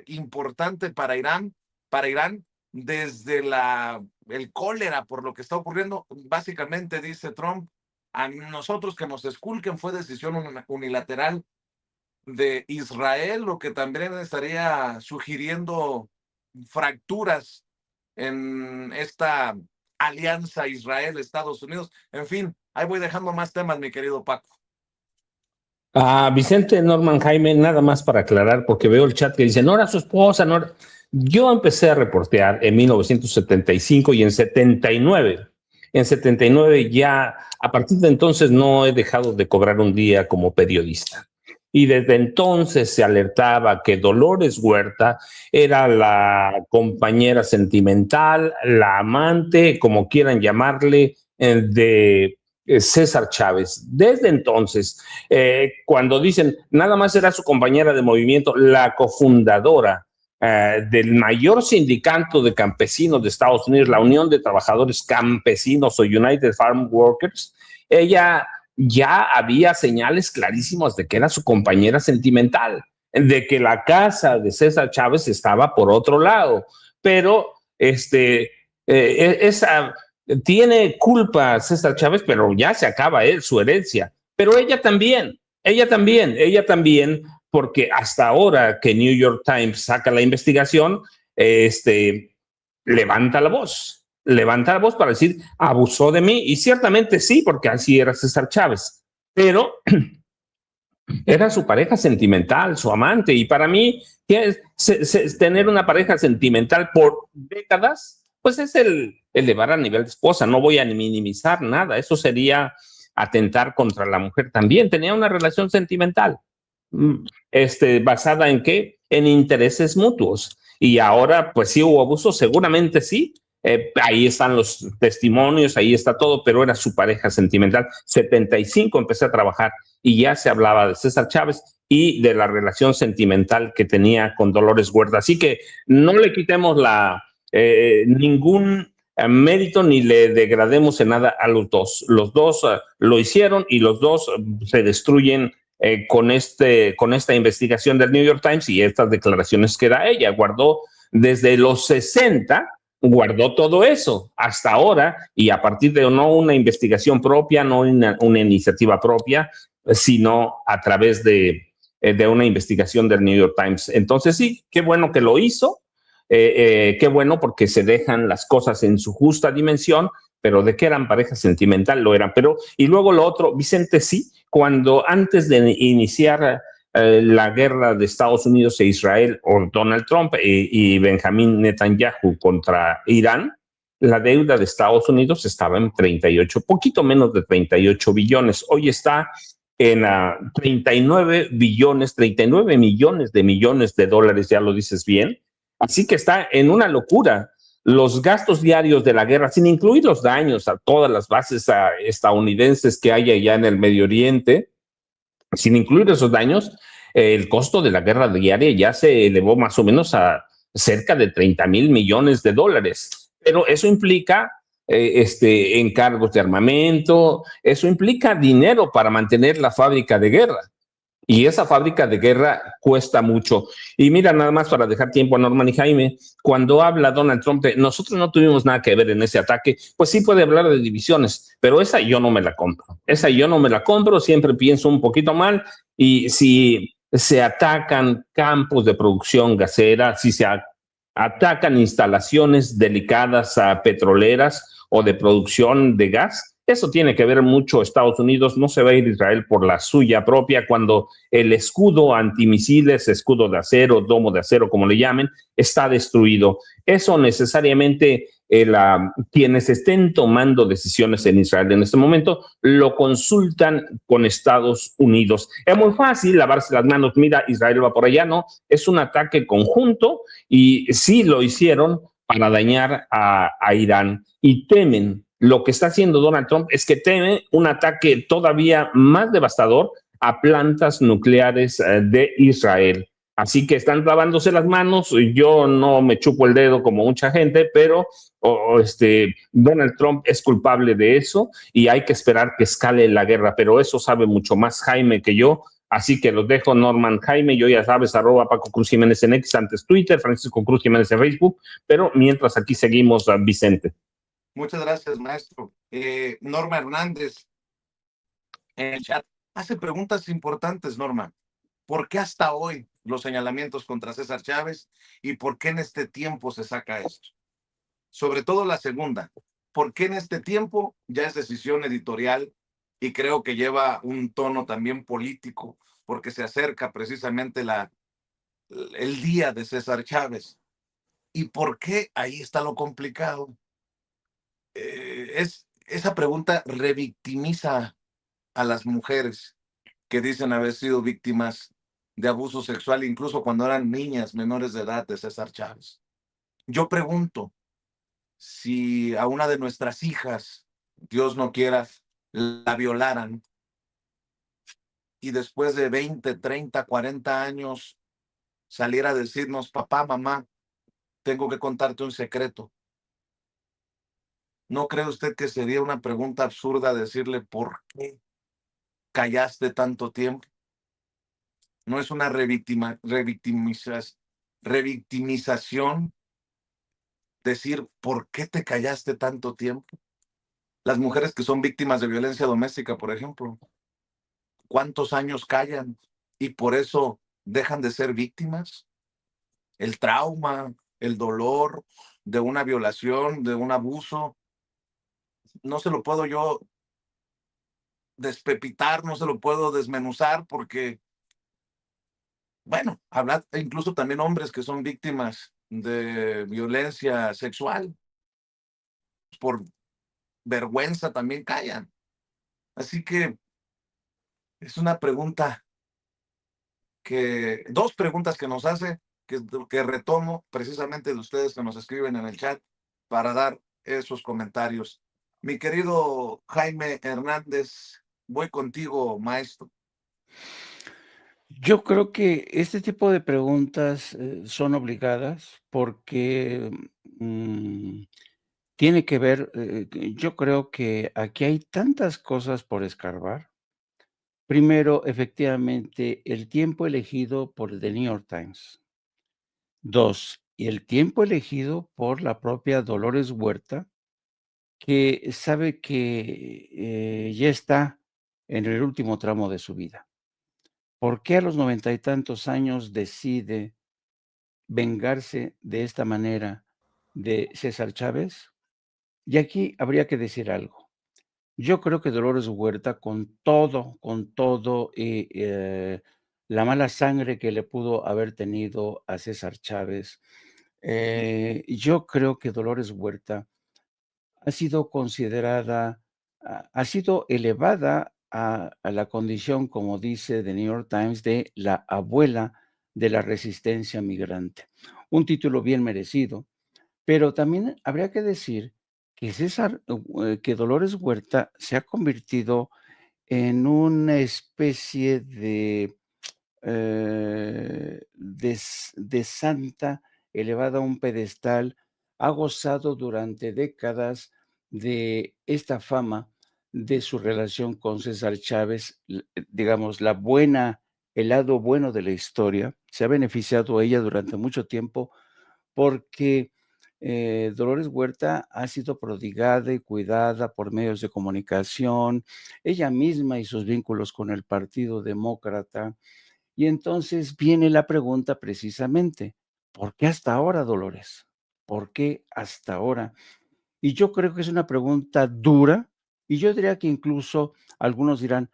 importante para Irán, desde el cólera por lo que está ocurriendo. Básicamente dice Trump, a nosotros que nos esculquen fue decisión unilateral de Israel, lo que también estaría sugiriendo fracturas en esta alianza Israel-Estados Unidos. En fin, ahí voy dejando más temas, mi querido Paco. Vicente, Norman, Jaime, nada más para aclarar, porque veo el chat que dice, no era su esposa, no era... Yo empecé a reportear en 1975 y en 79. En 79 ya, a partir de entonces no he dejado de cobrar un día como periodista. Y desde entonces se alertaba que Dolores Huerta era la compañera sentimental, la amante, como quieran llamarle, de César Chávez. Desde entonces, cuando dicen nada más era su compañera de movimiento, la cofundadora del mayor sindicato de campesinos de Estados Unidos, la Unión de Trabajadores Campesinos o United Farm Workers, ella ya había señales clarísimas de que era su compañera sentimental, de que la casa de César Chávez estaba por otro lado, pero tiene culpa César Chávez, pero ya se acaba su herencia, pero ella también, porque hasta ahora que New York Times saca la investigación, levanta la voz para decir, abusó de mí, y ciertamente sí, porque así era César Chávez, pero era su pareja sentimental, su amante, y para mí tener una pareja sentimental por décadas, pues es el elevar a nivel de esposa. No voy a minimizar nada, eso sería atentar contra la mujer también. Tenía una relación sentimental, ¿basada en qué? En intereses mutuos. Y ahora, pues sí hubo abuso, seguramente sí. Ahí están los testimonios, ahí está todo, pero era su pareja sentimental. 75 empecé a trabajar y ya se hablaba de César Chávez y de la relación sentimental que tenía con Dolores Huerta. Así que no le quitemos ningún mérito ni le degrademos en nada a los dos. Los dos lo hicieron y los dos se destruyen con esta investigación del New York Times y estas declaraciones que da ella. Guardó desde los 60, guardó todo eso hasta ahora, y a partir de no una investigación propia, no una iniciativa propia, sino a través de de una investigación del New York Times. Entonces sí, qué bueno que lo hizo, qué bueno porque se dejan las cosas en su justa dimensión, pero de que eran pareja sentimental lo eran. Pero, y luego lo otro, Vicente, sí, cuando antes de iniciar la guerra de Estados Unidos e Israel, o Donald Trump y Benjamín Netanyahu contra Irán, la deuda de Estados Unidos estaba en 38, poquito menos de 38 billones. Hoy está en 39 billones, 39 millones de dólares, ya lo dices bien. Así que está en una locura. Los gastos diarios de la guerra, sin incluir los daños a todas las bases estadounidenses que hay allá en el Medio Oriente, sin incluir esos daños, el costo de la guerra diaria ya se elevó más o menos a cerca de 30,000 millones de dólares. Pero eso implica encargos de armamento, eso implica dinero para mantener la fábrica de guerra. Y esa fábrica de guerra cuesta mucho. Y mira, nada más para dejar tiempo a Norman y Jaime, cuando habla Donald Trump de nosotros no tuvimos nada que ver en ese ataque, pues sí puede hablar de divisiones, pero esa yo no me la compro. Esa yo no me la compro, siempre pienso un poquito mal. Y si se atacan campos de producción gasera, si se atacan instalaciones delicadas petroleras o de producción de gas, eso tiene que ver mucho Estados Unidos, no se va a ir Israel por la suya propia cuando el escudo antimisiles, escudo de acero, domo de acero, como le llamen, está destruido. Eso necesariamente quienes estén tomando decisiones en Israel en este momento lo consultan con Estados Unidos. Es muy fácil lavarse las manos, mira, Israel va por allá, no, es un ataque conjunto y sí lo hicieron para dañar a Irán y temen. Lo que está haciendo Donald Trump es que teme un ataque todavía más devastador a plantas nucleares de Israel. Así que están lavándose las manos. Yo no me chupo el dedo como mucha gente, pero Donald Trump es culpable de eso y hay que esperar que escale la guerra. Pero eso sabe mucho más Jaime que yo. Así que los dejo, Norman, Jaime, yo ya sabes, @ Paco Cruz Jiménez en X, antes Twitter, Francisco Cruz Jiménez en Facebook, pero mientras aquí seguimos, Vicente. Muchas gracias, maestro. Norma Hernández en el chat hace preguntas importantes, Norma. ¿Por qué hasta hoy los señalamientos contra César Chávez y por qué en este tiempo se saca esto? Sobre todo la segunda, ¿por qué en este tiempo ya es decisión editorial y creo que lleva un tono también político porque se acerca precisamente el día de César Chávez? ¿Y por qué? Ahí está lo complicado. Esa pregunta revictimiza a las mujeres que dicen haber sido víctimas de abuso sexual, incluso cuando eran niñas menores de edad de César Chávez. Yo pregunto, si a una de nuestras hijas, Dios no quiera, la violaran y después de 20, 30, 40 años saliera a decirnos, papá, mamá, tengo que contarte un secreto. ¿No cree usted que sería una pregunta absurda decirle por qué callaste tanto tiempo? ¿No es una revictimización decir por qué te callaste tanto tiempo? Las mujeres que son víctimas de violencia doméstica, por ejemplo, ¿cuántos años callan y por eso dejan de ser víctimas? El trauma, el dolor de una violación, de un abuso, no se lo puedo yo despepitar, no se lo puedo desmenuzar porque, bueno, hablar incluso también hombres que son víctimas de violencia sexual, por vergüenza también callan. Así que es una pregunta dos preguntas que nos hace, que retomo precisamente de ustedes que nos escriben en el chat para dar esos comentarios. Mi querido Jaime Hernández, voy contigo, maestro. Yo creo que este tipo de preguntas son obligadas porque tiene que ver, yo creo que aquí hay tantas cosas por escarbar. Primero, efectivamente, el tiempo elegido por el The New York Times. 2, y el tiempo elegido por la propia Dolores Huerta, que sabe que ya está en el último tramo de su vida. ¿por qué a los 90 y tantos años decide vengarse de esta manera de César Chávez? Y aquí habría que decir algo. Yo creo que Dolores Huerta, con todo, la mala sangre que le pudo haber tenido a César Chávez, yo creo que Dolores Huerta ha sido considerada, ha sido elevada a la condición, como dice The New York Times, de la abuela de la resistencia migrante. Un título bien merecido, pero también habría que decir que que Dolores Huerta se ha convertido en una especie de santa elevada a un pedestal, ha gozado durante décadas de esta fama de su relación con César Chávez, digamos, el lado bueno de la historia. Se ha beneficiado ella durante mucho tiempo porque Dolores Huerta ha sido prodigada y cuidada por medios de comunicación, ella misma y sus vínculos con el Partido Demócrata. Y entonces viene la pregunta precisamente, ¿por qué hasta ahora, Dolores? ¿Por qué hasta ahora? Y yo creo que es una pregunta dura, y yo diría que incluso algunos dirán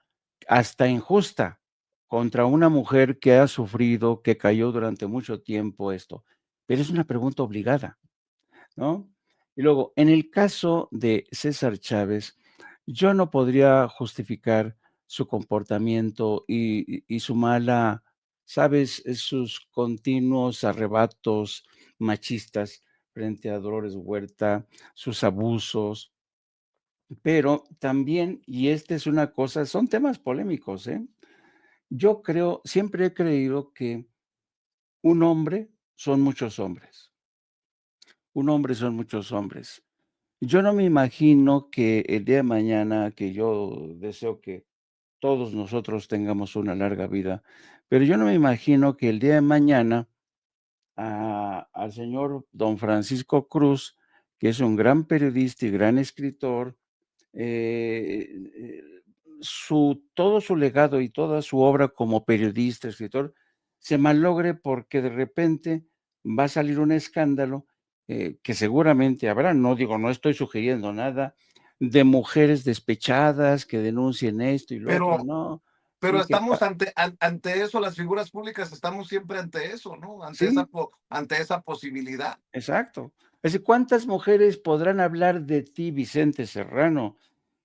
hasta injusta contra una mujer que ha sufrido, que cayó durante mucho tiempo esto, pero es una pregunta obligada, ¿no? Y luego, en el caso de César Chávez, yo no podría justificar su comportamiento y su mala, ¿sabes? Sus continuos arrebatos machistas frente a Dolores Huerta, sus abusos, pero también, y esta es una cosa, son temas polémicos, ¿eh? Yo creo, siempre he creído que un hombre son muchos hombres, un hombre son muchos hombres. Yo no me imagino que el día de mañana, que yo deseo que todos nosotros tengamos una larga vida, pero yo no me imagino que el día de mañana al señor don Francisco Cruz, que es un gran periodista y gran escritor, eh, eh, todo su legado y toda su obra como periodista, escritor, se malogre porque de repente va a salir un escándalo que seguramente habrá, no digo, no estoy sugiriendo nada, de mujeres despechadas que denuncien esto y lo otro, Pero, no. pero Y que, estamos ante eso, las figuras públicas estamos siempre ante eso, ¿no? sí, Ante esa posibilidad. exacto. Es decir, ¿cuántas mujeres podrán hablar de ti, Vicente Serrano?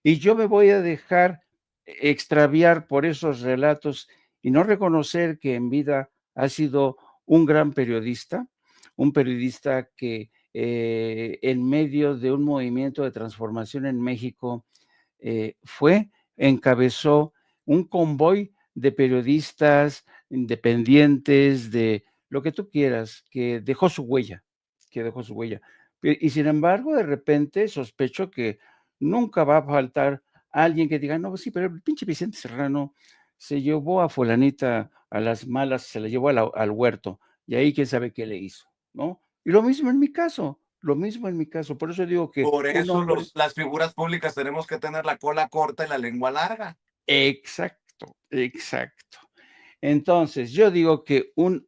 Y yo me voy a dejar extraviar por esos relatos y no reconocer que en vida ha sido un gran periodista, un periodista que en medio de un movimiento de transformación en México encabezó un convoy de periodistas independientes, de lo que tú quieras, que dejó su huella. Y sin embargo, de repente sospecho que nunca va a faltar alguien que diga, no, sí, pero el pinche Vicente Serrano se llevó a fulanita a las malas, se la llevó al huerto, y ahí quién sabe qué le hizo, ¿no? Y lo mismo en mi caso, lo mismo en mi caso. Por eso digo que Por un eso hombre. las figuras públicas tenemos que tener la cola corta y la lengua larga. Exacto, exacto. Entonces, yo digo que un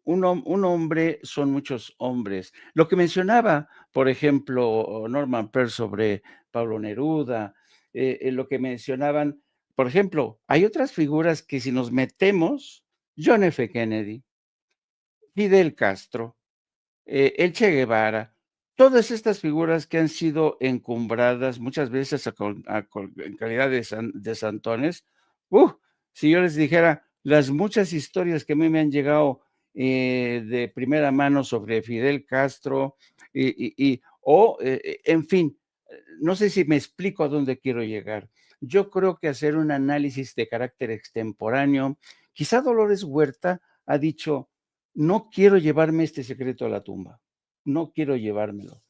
hombre son muchos hombres. Lo que mencionaba, por ejemplo, Norman Pearl sobre Pablo Neruda, lo que mencionaban, por ejemplo, hay otras figuras que si nos metemos, John F. Kennedy, Fidel Castro, el Che Guevara, todas estas figuras que han sido encumbradas muchas veces en calidad de santones, si yo les dijera las muchas historias que a mí me han llegado de primera mano sobre Fidel Castro, en fin, no sé si me explico a dónde quiero llegar. Yo creo que hacer un análisis de carácter extemporáneo, quizá Dolores Huerta ha dicho, no quiero llevarme este secreto a la tumba, no quiero llevármelo.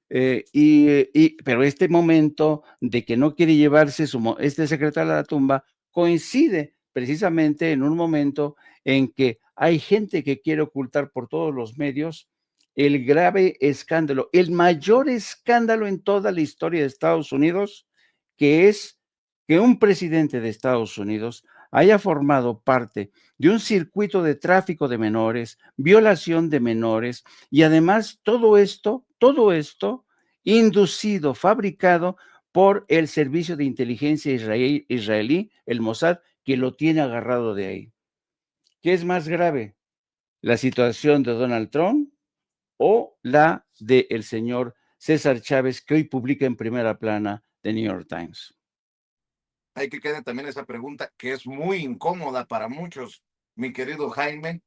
Pero este momento de que no quiere llevarse este secreto a la tumba coincide precisamente en un momento en que hay gente que quiere ocultar por todos los medios el grave escándalo, el mayor escándalo en toda la historia de Estados Unidos, que es que un presidente de Estados Unidos haya formado parte de un circuito de tráfico de menores, violación de menores, y además todo esto inducido, fabricado por el Servicio de Inteligencia israelí, el Mossad, que lo tiene agarrado de ahí. ¿Qué es más grave? ¿La situación de Donald Trump o la del señor César Chávez, que hoy publica en primera plana The New York Times? Hay que quede también esa pregunta que es muy incómoda para muchos, mi querido Jaime.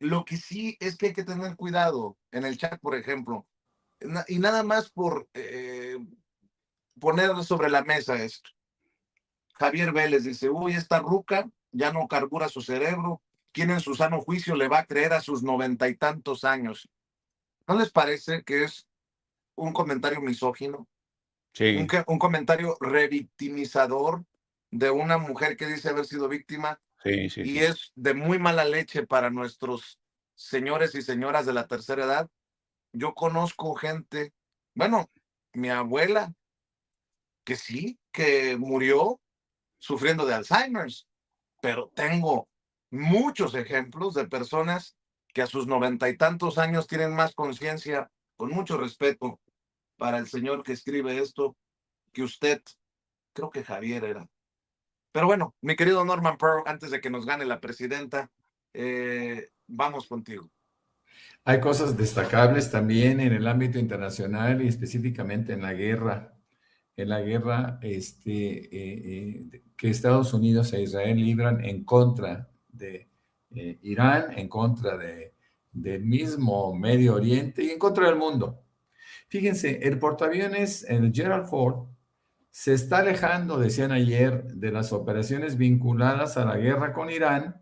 Lo que sí es que hay que tener cuidado en el chat, por ejemplo, y nada más por poner sobre la mesa esto. Javier Vélez dice, uy, esta ruca ya no carbura su cerebro. ¿Quién en su sano juicio le va a creer a sus 90 y tantos años? ¿No les parece que es un comentario misógino? Sí. Un comentario revictimizador de una mujer que dice haber sido víctima, Sí, sí, y sí. es de muy mala leche para nuestros señores y señoras de la tercera edad. Yo conozco gente, bueno, mi abuela, que sí, que murió sufriendo de Alzheimer's, pero tengo muchos ejemplos de personas que a sus 90 y tantos años tienen más conciencia, con mucho respeto para el señor que escribe esto, que usted. Creo que Javier era. Pero bueno, mi querido Norman Pearl, antes de que nos gane la presidenta, vamos contigo. Hay cosas destacables también en el ámbito internacional y específicamente en la guerra. En la guerra que Estados Unidos e Israel libran en contra de Irán, en contra del mismo Medio Oriente y en contra del mundo. Fíjense, el portaaviones, el Gerald Ford, se está alejando, decían ayer, de las operaciones vinculadas a la guerra con Irán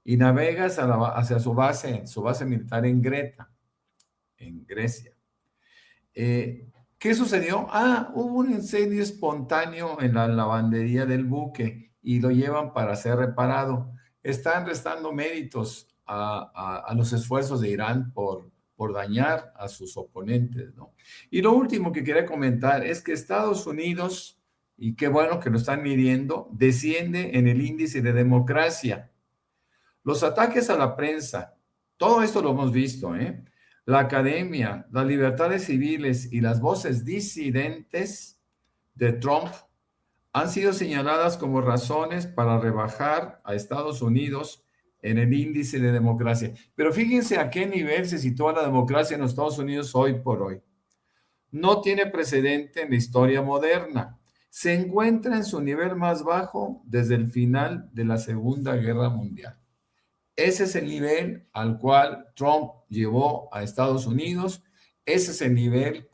y navega hacia su base militar en Greta, en Grecia. ¿Qué sucedió? Hubo un incendio espontáneo en la lavandería del buque y lo llevan para ser reparado. Están restando méritos a los esfuerzos de Irán por dañar a sus oponentes, ¿no? Y lo último que quería comentar es que Estados Unidos, y qué bueno que lo están midiendo, desciende en el índice de democracia. Los ataques a la prensa, todo esto lo hemos visto, ¿eh? La academia, las libertades civiles y las voces disidentes de Trump han sido señaladas como razones para rebajar a Estados Unidos en el índice de democracia. Pero fíjense a qué nivel se sitúa la democracia en los Estados Unidos hoy por hoy. No tiene precedente en la historia moderna. Se encuentra en su nivel más bajo desde el final de la Segunda Guerra Mundial. Ese es el nivel al cual Trump llevó a Estados Unidos. Ese es el nivel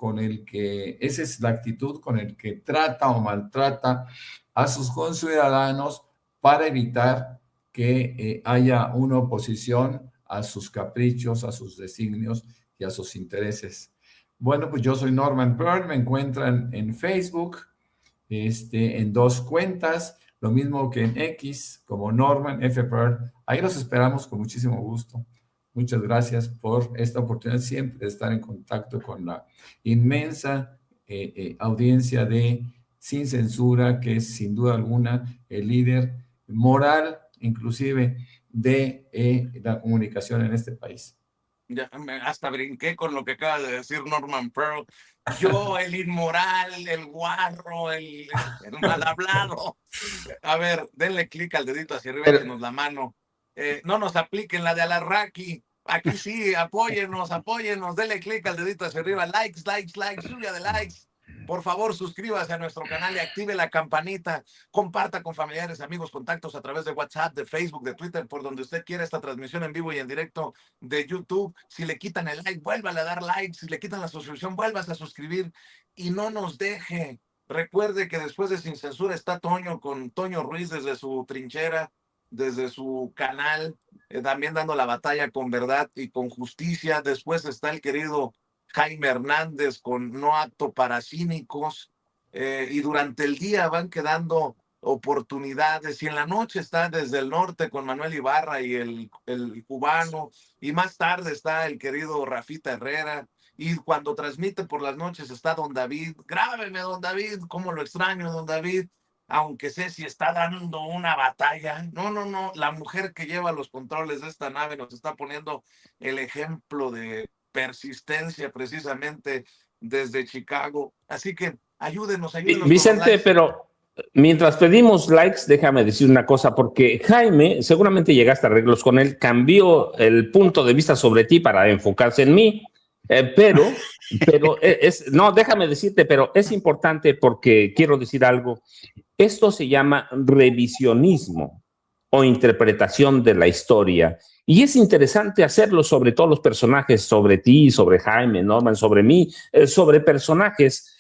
esa es la actitud con el que trata o maltrata a sus conciudadanos para evitar que haya una oposición a sus caprichos, a sus designios y a sus intereses. Bueno, pues yo soy Norman Pearl, me encuentran en Facebook, en 2 cuentas, lo mismo que en X, como Norman F. Pearl. Ahí los esperamos con muchísimo gusto. Muchas gracias por esta oportunidad siempre de estar en contacto con la inmensa audiencia de Sin Censura, que es sin duda alguna el líder moral, inclusive, de la comunicación en este país. Ya hasta brinqué con lo que acaba de decir Norman Pearl. Yo, el inmoral, el guarro, el mal hablado. A ver, denle clic al dedito hacia arriba, échenos la mano. No nos apliquen la de Alarraqui. Aquí sí, apóyennos, denle clic al dedito hacia arriba. Likes, lluvia de likes. Por favor, suscríbase a nuestro canal y active la campanita. Comparta con familiares, amigos, contactos a través de WhatsApp, de Facebook, de Twitter, por donde usted quiera esta transmisión en vivo y en directo de YouTube. Si le quitan el like, vuélvale a dar like. Si le quitan la suscripción, vuélvase a suscribir y no nos deje. Recuerde que después de Sin Censura está Toño, con Toño Ruiz desde su trinchera, desde su canal, también dando la batalla con verdad y con justicia. Después está el querido Jaime Hernández con No Apto para Cínicos, y durante el día van quedando oportunidades, y en la noche está Desde el Norte con Manuel Ibarra y el cubano, y más tarde está el querido Rafita Herrera, y cuando transmite por las noches está Don David. Grábeme, Don David, cómo lo extraño, Don David. aunque Ceci está dando una batalla. No, no, no, la mujer que lleva los controles de esta nave nos está poniendo el ejemplo de persistencia precisamente desde Chicago. Así que ayúdenos, ayúdenos con los Vicente, likes. pero mientras pedimos likes, déjame decir una cosa, porque Jaime, seguramente llegaste a arreglos con él, cambió el punto de vista sobre ti para enfocarse en mí, no, déjame decirte, pero es importante porque quiero decir algo. Esto se llama revisionismo o interpretación de la historia. Y es interesante hacerlo sobre todos los personajes, sobre ti, sobre Jaime, Norman, sobre mí, sobre personajes,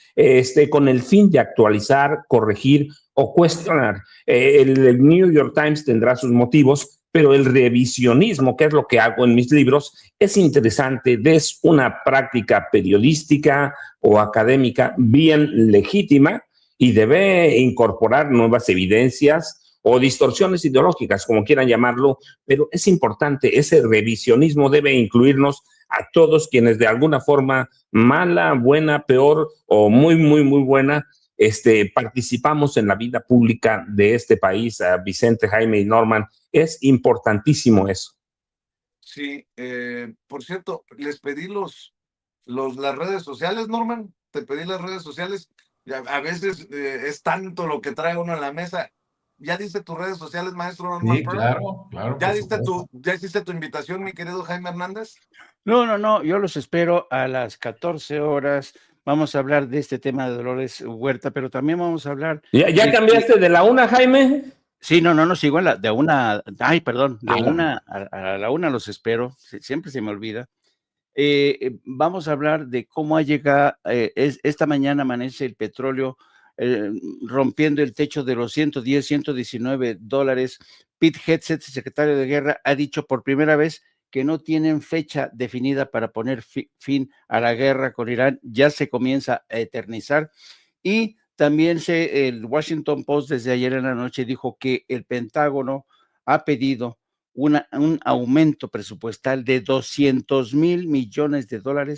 con el fin de actualizar, corregir o cuestionar. El New York Times tendrá sus motivos, pero el revisionismo, que es lo que hago en mis libros, es interesante, es una práctica periodística o académica bien legítima y debe incorporar nuevas evidencias o distorsiones ideológicas, como quieran llamarlo, pero es importante, ese revisionismo debe incluirnos a todos quienes de alguna forma, mala, buena, peor o muy, muy, muy buena, participamos en la vida pública de este país, a Vicente, Jaime y Norman. Es importantísimo eso. Sí, por cierto, les pedí las redes sociales, Norman, te pedí las redes sociales. A veces es tanto lo que trae uno en la mesa. ¿Ya diste tus redes sociales, maestro Norman Sí, Pearl? claro, por supuesto. ¿Ya hiciste tu invitación, mi querido Jaime Hernández? No, yo los espero a las 14 horas. Vamos a hablar de este tema de Dolores Huerta, pero también vamos a hablar ¿Ya de que cambiaste de la una, Jaime? sí, no, sigo de una, ay, perdón, de Ah, una a la una los espero, siempre se me olvida. Vamos a hablar de cómo ha llegado, esta mañana amanece el petróleo eh, rompiendo el techo de los 110, $119. Pete Hegseth, secretario de Guerra, ha dicho por primera vez que no tienen fecha definida para poner fin a la guerra con Irán. Ya se comienza a eternizar. Y también el Washington Post desde ayer en la noche dijo que el Pentágono ha pedido un aumento presupuestal de $200 mil millones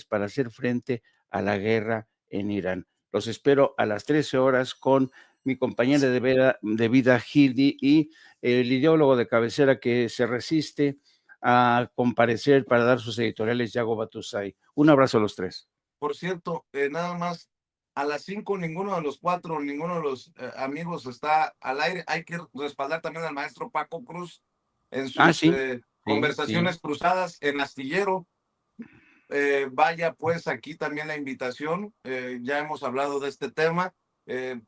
para hacer frente a la guerra en Irán. Los espero a las 13 horas con mi compañera de vida Hildy y el ideólogo de cabecera que se resiste a comparecer para dar sus editoriales, Yago Batusay. Un abrazo a los tres. Por cierto, nada más, a las 5 ninguno de los cuatro, ninguno de los amigos está al aire. Hay que respaldar también al maestro Paco Cruz en sus Sí. conversaciones cruzadas en Astillero. Vaya pues aquí también la invitación. Ya hemos hablado de este tema.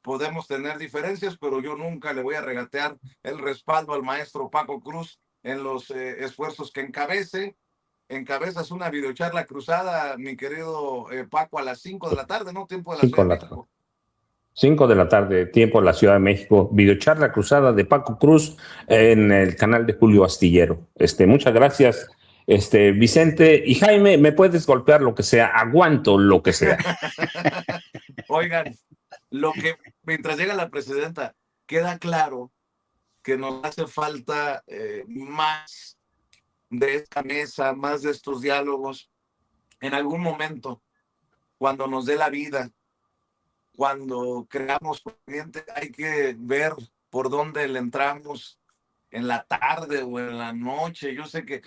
Podemos tener diferencias, pero yo nunca le voy a regatear el respaldo al maestro Paco Cruz en los esfuerzos que encabezas una videocharla cruzada, mi querido Paco, a las 5 de la tarde, ¿no? Tiempo de la Ciudad de México. 5 de la tarde, tiempo en la Ciudad de México, videocharla cruzada de Paco Cruz en el canal de Julio Astillero. Muchas gracias, Vicente y Jaime, me puedes golpear lo que sea, aguanto lo que sea. Oigan, mientras llega la presidenta, queda claro que nos hace falta más de esta mesa, más de estos diálogos. En algún momento, cuando nos dé la vida, cuando creamos conveniente, hay que ver por dónde le entramos, en la tarde o en la noche. Yo sé que,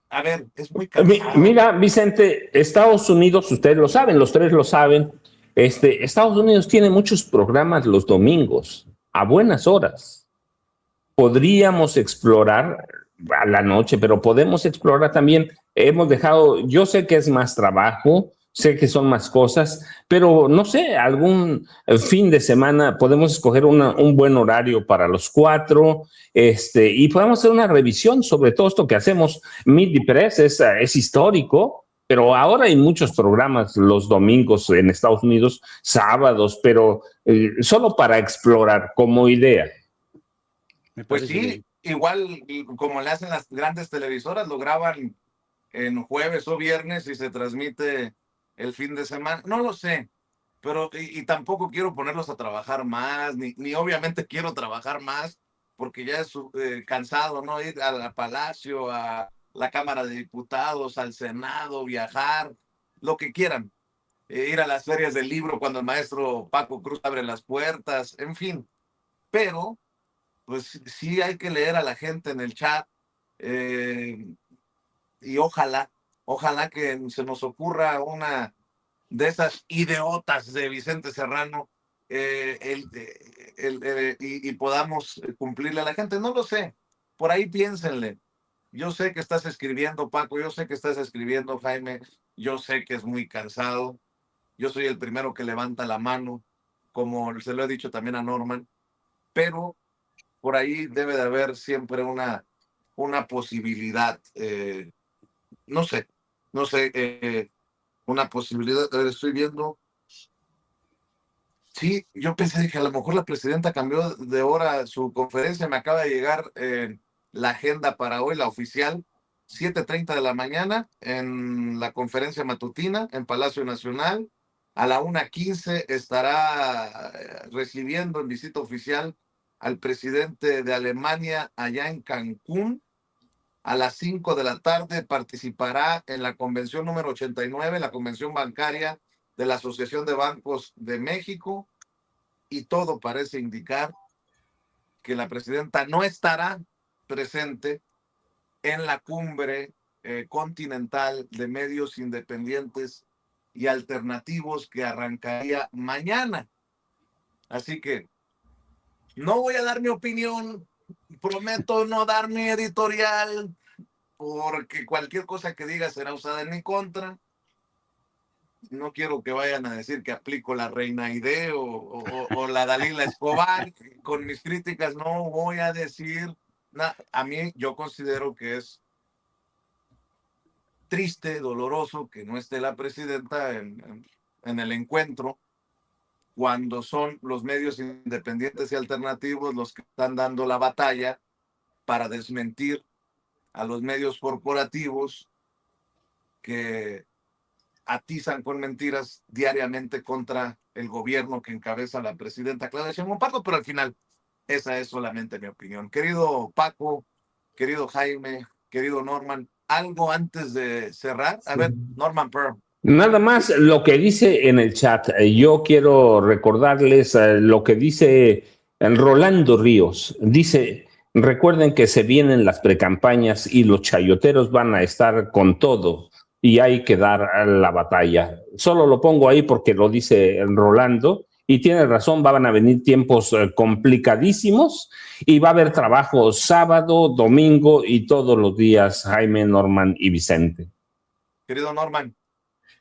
a ver, es muy cansado. Mira, Vicente, Estados Unidos, ustedes lo saben, los tres lo saben, Estados Unidos tiene muchos programas los domingos, a buenas horas. Podríamos explorar a la noche, pero podemos explorar también, yo sé que es más trabajo, sé que son más cosas, pero no sé, algún fin de semana podemos escoger un buen horario para los cuatro, y podemos hacer una revisión sobre todo esto que hacemos. Meet the Press es histórico, pero ahora hay muchos programas los domingos en Estados Unidos, sábados, pero solo para explorar como idea. Pues sí, igual como le hacen las grandes televisoras, lo graban en jueves o viernes y se transmite el fin de semana. No lo sé, pero y tampoco quiero ponerlos a trabajar más, ni obviamente quiero trabajar más, porque ya es cansado, ¿no? Ir al Palacio, a la Cámara de Diputados, al Senado, viajar, lo que quieran. Ir a las ferias del libro cuando el maestro Paco Cruz abre las puertas, en fin. pero pues sí hay que leer a la gente en el chat, y ojalá que se nos ocurra una de esas idiotas de Vicente Serrano, y podamos cumplirle a la gente. No lo sé, por ahí piénsenle. Yo sé que estás escribiendo, Paco, yo sé que estás escribiendo, Jaime, yo sé que es muy cansado, yo soy el primero que levanta la mano, como se lo he dicho también a Norman, pero por ahí debe de haber siempre una posibilidad, no sé, una posibilidad. Estoy viendo. Sí, yo pensé que a lo mejor la presidenta cambió de hora su conferencia. Me acaba de llegar la agenda para hoy, la oficial, 7:30 de la mañana, en la conferencia matutina en Palacio Nacional. A la 1:15 estará recibiendo en visita oficial al presidente de Alemania allá en Cancún. A las 5 de la tarde participará en la convención número 89, la convención bancaria de la Asociación de Bancos de México, y todo parece indicar que la presidenta no estará presente en la cumbre continental de medios independientes y alternativos que arrancaría mañana. Así que no voy a dar mi opinión, prometo no dar mi editorial, porque cualquier cosa que diga será usada en mi contra. No quiero que vayan a decir que aplico la Reina Aide o la Dalila Escobar. Con mis críticas no voy a decir nada. A mí, yo considero que es triste, doloroso que no esté la presidenta en el encuentro, cuando son los medios independientes y alternativos los que están dando la batalla para desmentir a los medios corporativos que atizan con mentiras diariamente contra el gobierno que encabeza la presidenta Claudia Sheinbaum Pardo, pero al final esa es solamente mi opinión. Querido Paco, querido Jaime, querido Norman, ¿algo antes de cerrar? A ver, Norman Pearl. Nada más lo que dice en el chat. Yo quiero recordarles lo que dice Rolando Ríos. Dice, recuerden que se vienen las precampañas y los chayoteros van a estar con todo y hay que dar la batalla. Solo lo pongo ahí porque lo dice Rolando y tiene razón, van a venir tiempos complicadísimos y va a haber trabajo sábado, domingo y todos los días, Jaime, Norman y Vicente. Querido Norman.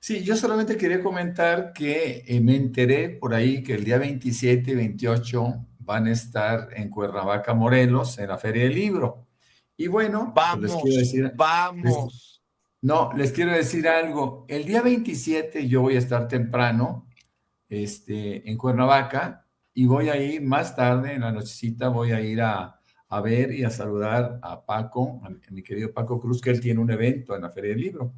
Sí, yo solamente quería comentar que me enteré por ahí que el día 27 y 28 van a estar en Cuernavaca, Morelos, en la Feria del Libro. Y bueno, pues les quiero decir, les quiero decir algo. El día 27 yo voy a estar temprano en Cuernavaca y voy a ir más tarde, en la nochecita, voy a ir a ver y a saludar a Paco, a mi querido Paco Cruz, que él tiene un evento en la Feria del Libro.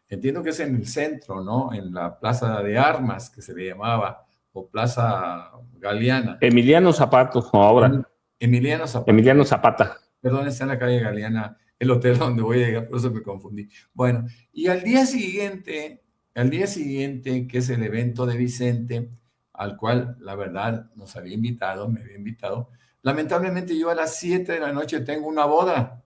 Entiendo que es en el centro, ¿no? En la Plaza de Armas, que se le llamaba, o Plaza Galeana. Emiliano Zapata, ahora. Emiliano Zapata. Emiliano Zapata. Perdón, está en la calle Galeana, el hotel donde voy a llegar, por eso me confundí. Bueno, y al día siguiente, que es el evento de Vicente, al cual, la verdad, me había invitado, lamentablemente yo a las 7 de la noche tengo una boda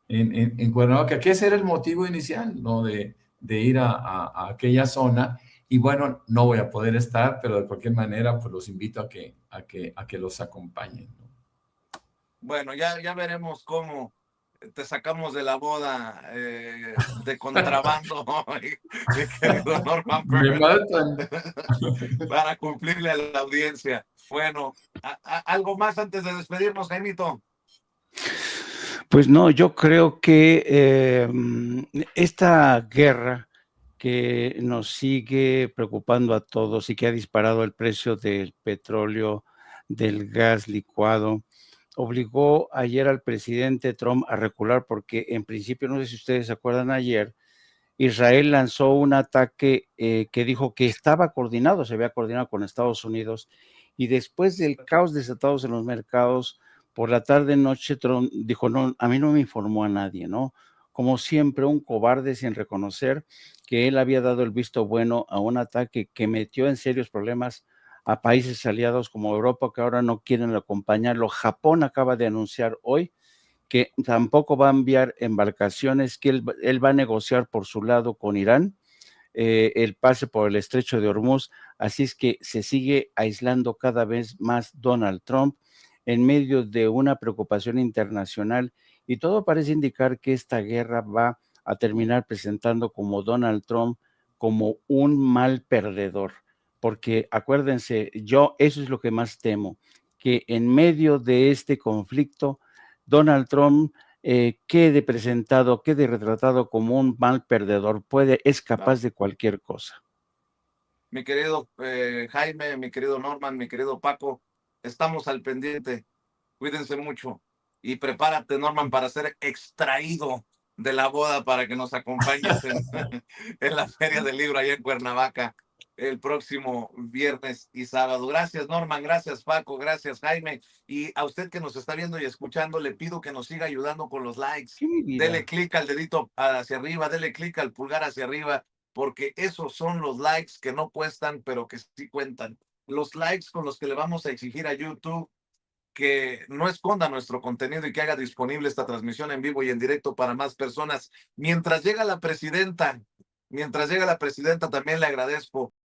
en Cuernavaca, que ese era el motivo inicial, ¿no? De ir a aquella zona, y bueno, no voy a poder estar, pero de cualquier manera, pues los invito a que los acompañen, ¿no? Bueno, ya veremos cómo te sacamos de la boda de contrabando, mi querido Norman Pearl, para cumplirle a la audiencia. Bueno, ¿algo más antes de despedirnos, Jaimito? Pues no, yo creo que esta guerra que nos sigue preocupando a todos y que ha disparado el precio del petróleo, del gas licuado, obligó ayer al presidente Trump a recular porque en principio, no sé si ustedes se acuerdan, ayer Israel lanzó un ataque que dijo que estaba coordinado, se había coordinado con Estados Unidos, y después del caos desatados en los mercados, por la tarde-noche Trump dijo, no, a mí no me informó a nadie, ¿no? Como siempre, un cobarde sin reconocer que él había dado el visto bueno a un ataque que metió en serios problemas a países aliados como Europa, que ahora no quieren acompañarlo. Japón acaba de anunciar hoy que tampoco va a enviar embarcaciones, que él va a negociar por su lado con Irán el pase por el estrecho de Hormuz. Así es que se sigue aislando cada vez más Donald Trump en medio de una preocupación internacional, y todo parece indicar que esta guerra va a terminar presentando como Donald Trump como un mal perdedor, porque acuérdense, yo eso es lo que más temo, que en medio de este conflicto Donald Trump quede presentado, quede retratado como un mal perdedor, es capaz de cualquier cosa. Mi querido Jaime, mi querido Norman, mi querido Paco, estamos al pendiente. Cuídense mucho y prepárate, Norman, para ser extraído de la boda para que nos acompañes en la Feria del Libro allá en Cuernavaca el próximo viernes y sábado. Gracias, Norman, gracias, Paco, gracias, Jaime. Y a usted que nos está viendo y escuchando, le pido que nos siga ayudando con los likes. Dele clic al dedito hacia arriba, dele clic al pulgar hacia arriba, porque esos son los likes que no cuestan, pero que sí cuentan. Los likes con los que le vamos a exigir a YouTube que no esconda nuestro contenido y que haga disponible esta transmisión en vivo y en directo para más personas. Mientras llega la presidenta, también le agradezco